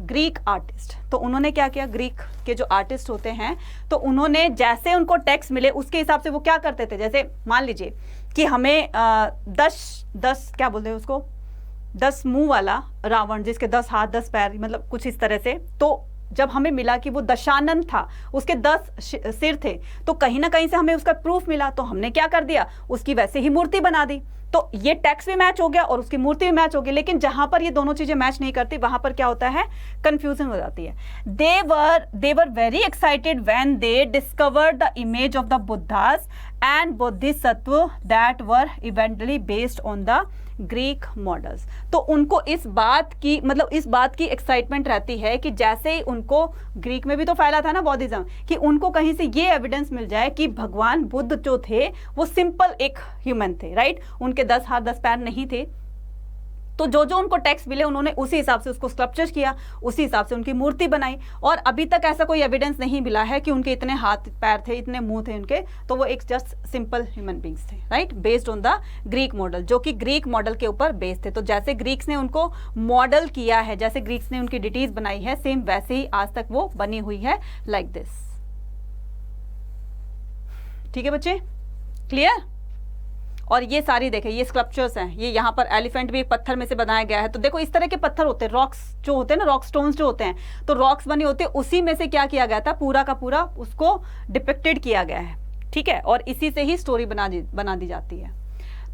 Greek artist. तो उन्होंने क्या किया, ग्रीक के जो आर्टिस्ट होते हैं, तो उन्होंने जैसे उनको टेक्स्ट मिले उसके हिसाब से वो क्या करते थे। जैसे मान लीजिए कि हमें 10 क्या बोलते हैं उसको, 10 मुंह वाला रावण, जिसके 10 हाथ 10 पैर, मतलब कुछ इस तरह से, तो जब हमें मिला कि वो दशानन था, उसके 10 सिर थे, तो कहीं ना कहीं से हमें उसका प्रूफ मिला, तो हमने क्या कर दिया, उसकी वैसे ही मूर्ति बना दी। तो ये टेक्स्ट भी मैच हो गया और उसकी मूर्ति भी मैच हो गई। लेकिन जहां पर ये दोनों चीजें मैच नहीं करती, वहां पर क्या होता है, कंफ्यूजन हो जाती है। They were very excited when they discovered the image of the Buddhas and bodhisattva that were eventually based on the Greek models. तो उनको इस बात की, मतलब इस बात की एक्साइटमेंट रहती है कि जैसे ही उनको, ग्रीक में भी तो फैला था ना बौद्धिज्म, कि उनको कहीं से ये एविडेंस मिल जाए कि भगवान बुद्ध जो थे वो सिंपल एक ह्यूमन थे, राइट, उनके 10 हाथ 10 पैर नहीं थे। तो जो जो उनको टेक्स्ट मिले, उन्होंने उसी हिसाब से उसको स्कल्पचर किया, उसी हिसाब से उनकी मूर्ति बनाई। और अभी तक ऐसा कोई एविडेंस नहीं मिला है कि उनके इतने हाथ पैर थे, इतने मुंह थे उनके, तो वो एक जस्ट सिंपल ह्यूमन बींग्स थे, right, based on the Greek model, जो कि ग्रीक मॉडल के ऊपर बेस्ड थे। तो जैसे ग्रीक्स ने उनको मॉडल किया है, जैसे ग्रीक्स ने उनकी डिटीज बनाई है, सेम वैसे ही आज तक वो बनी हुई है, लाइक दिस। ठीक है बच्चे, क्लियर? और ये सारी देखें, ये स्कल्पचर्स हैं, ये यहाँ पर एलिफेंट भी एक पत्थर में से बनाया गया है। तो देखो इस तरह के पत्थर होते हैं, रॉक्स जो होते हैं ना, रॉक स्टोन्स जो होते हैं, तो रॉक्स बने होते हैं, उसी में से क्या किया गया था, पूरा का पूरा उसको डिपिक्टेड किया गया है, ठीक है, और इसी से ही स्टोरी बना दी जाती है।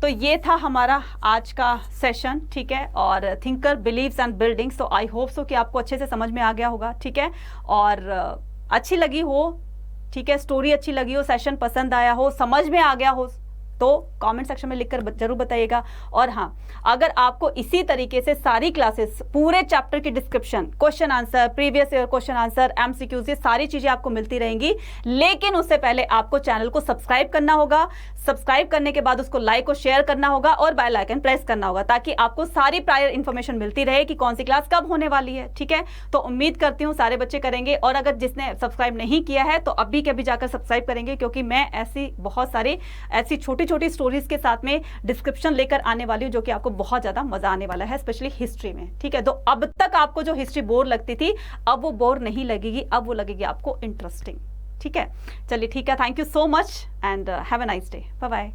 तो ये था हमारा आज का सेशन, ठीक है, और थिंकर बिलीव्स एंड बिल्डिंग्स। तो आई होप सो कि आपको अच्छे से समझ में आ गया होगा, ठीक है, और अच्छी लगी हो, ठीक है, स्टोरी अच्छी लगी हो, सेशन पसंद आया हो, समझ में आ गया हो, तो कमेंट सेक्शन में लिखकर जरूर बताइएगा। और हाँ, अगर आपको इसी तरीके से सारी क्लासेस, पूरे चैप्टर की description, question answer, previous year question answer, MCQs, ये सारी चीजें आपको मिलती रहेंगी। लेकिन उससे पहले आपको चैनल को सब्सक्राइब करना होगा। सब्सक्राइब करने के बाद उसको लाइक और शेयर करना होगा और बेल आइकन प्रेस करना होगा, ताकि आपको सारी प्रायर इन्फॉर्मेशन मिलती रहे कि कौन सी क्लास कब होने वाली है, ठीक है। तो उम्मीद करती हूँ सारे बच्चे करेंगे, और अगर जिसने सब्सक्राइब नहीं किया है तो अभी के अभी जाकर सब्सक्राइब करेंगे, क्योंकि मैं ऐसी बहुत सारी ऐसी छोटी स्टोरीज के साथ में डिस्क्रिप्शन लेकर आने वाली हूँ, जो कि आपको बहुत ज्यादा मजा आने वाला है, स्पेशली हिस्ट्री में, ठीक है। तो अब तक आपको जो हिस्ट्री बोर लगती थी, अब वो बोर नहीं लगेगी, अब वो लगेगी आपको इंटरेस्टिंग, ठीक है। चलिए ठीक है, thank you so much and have a nice day, bye bye.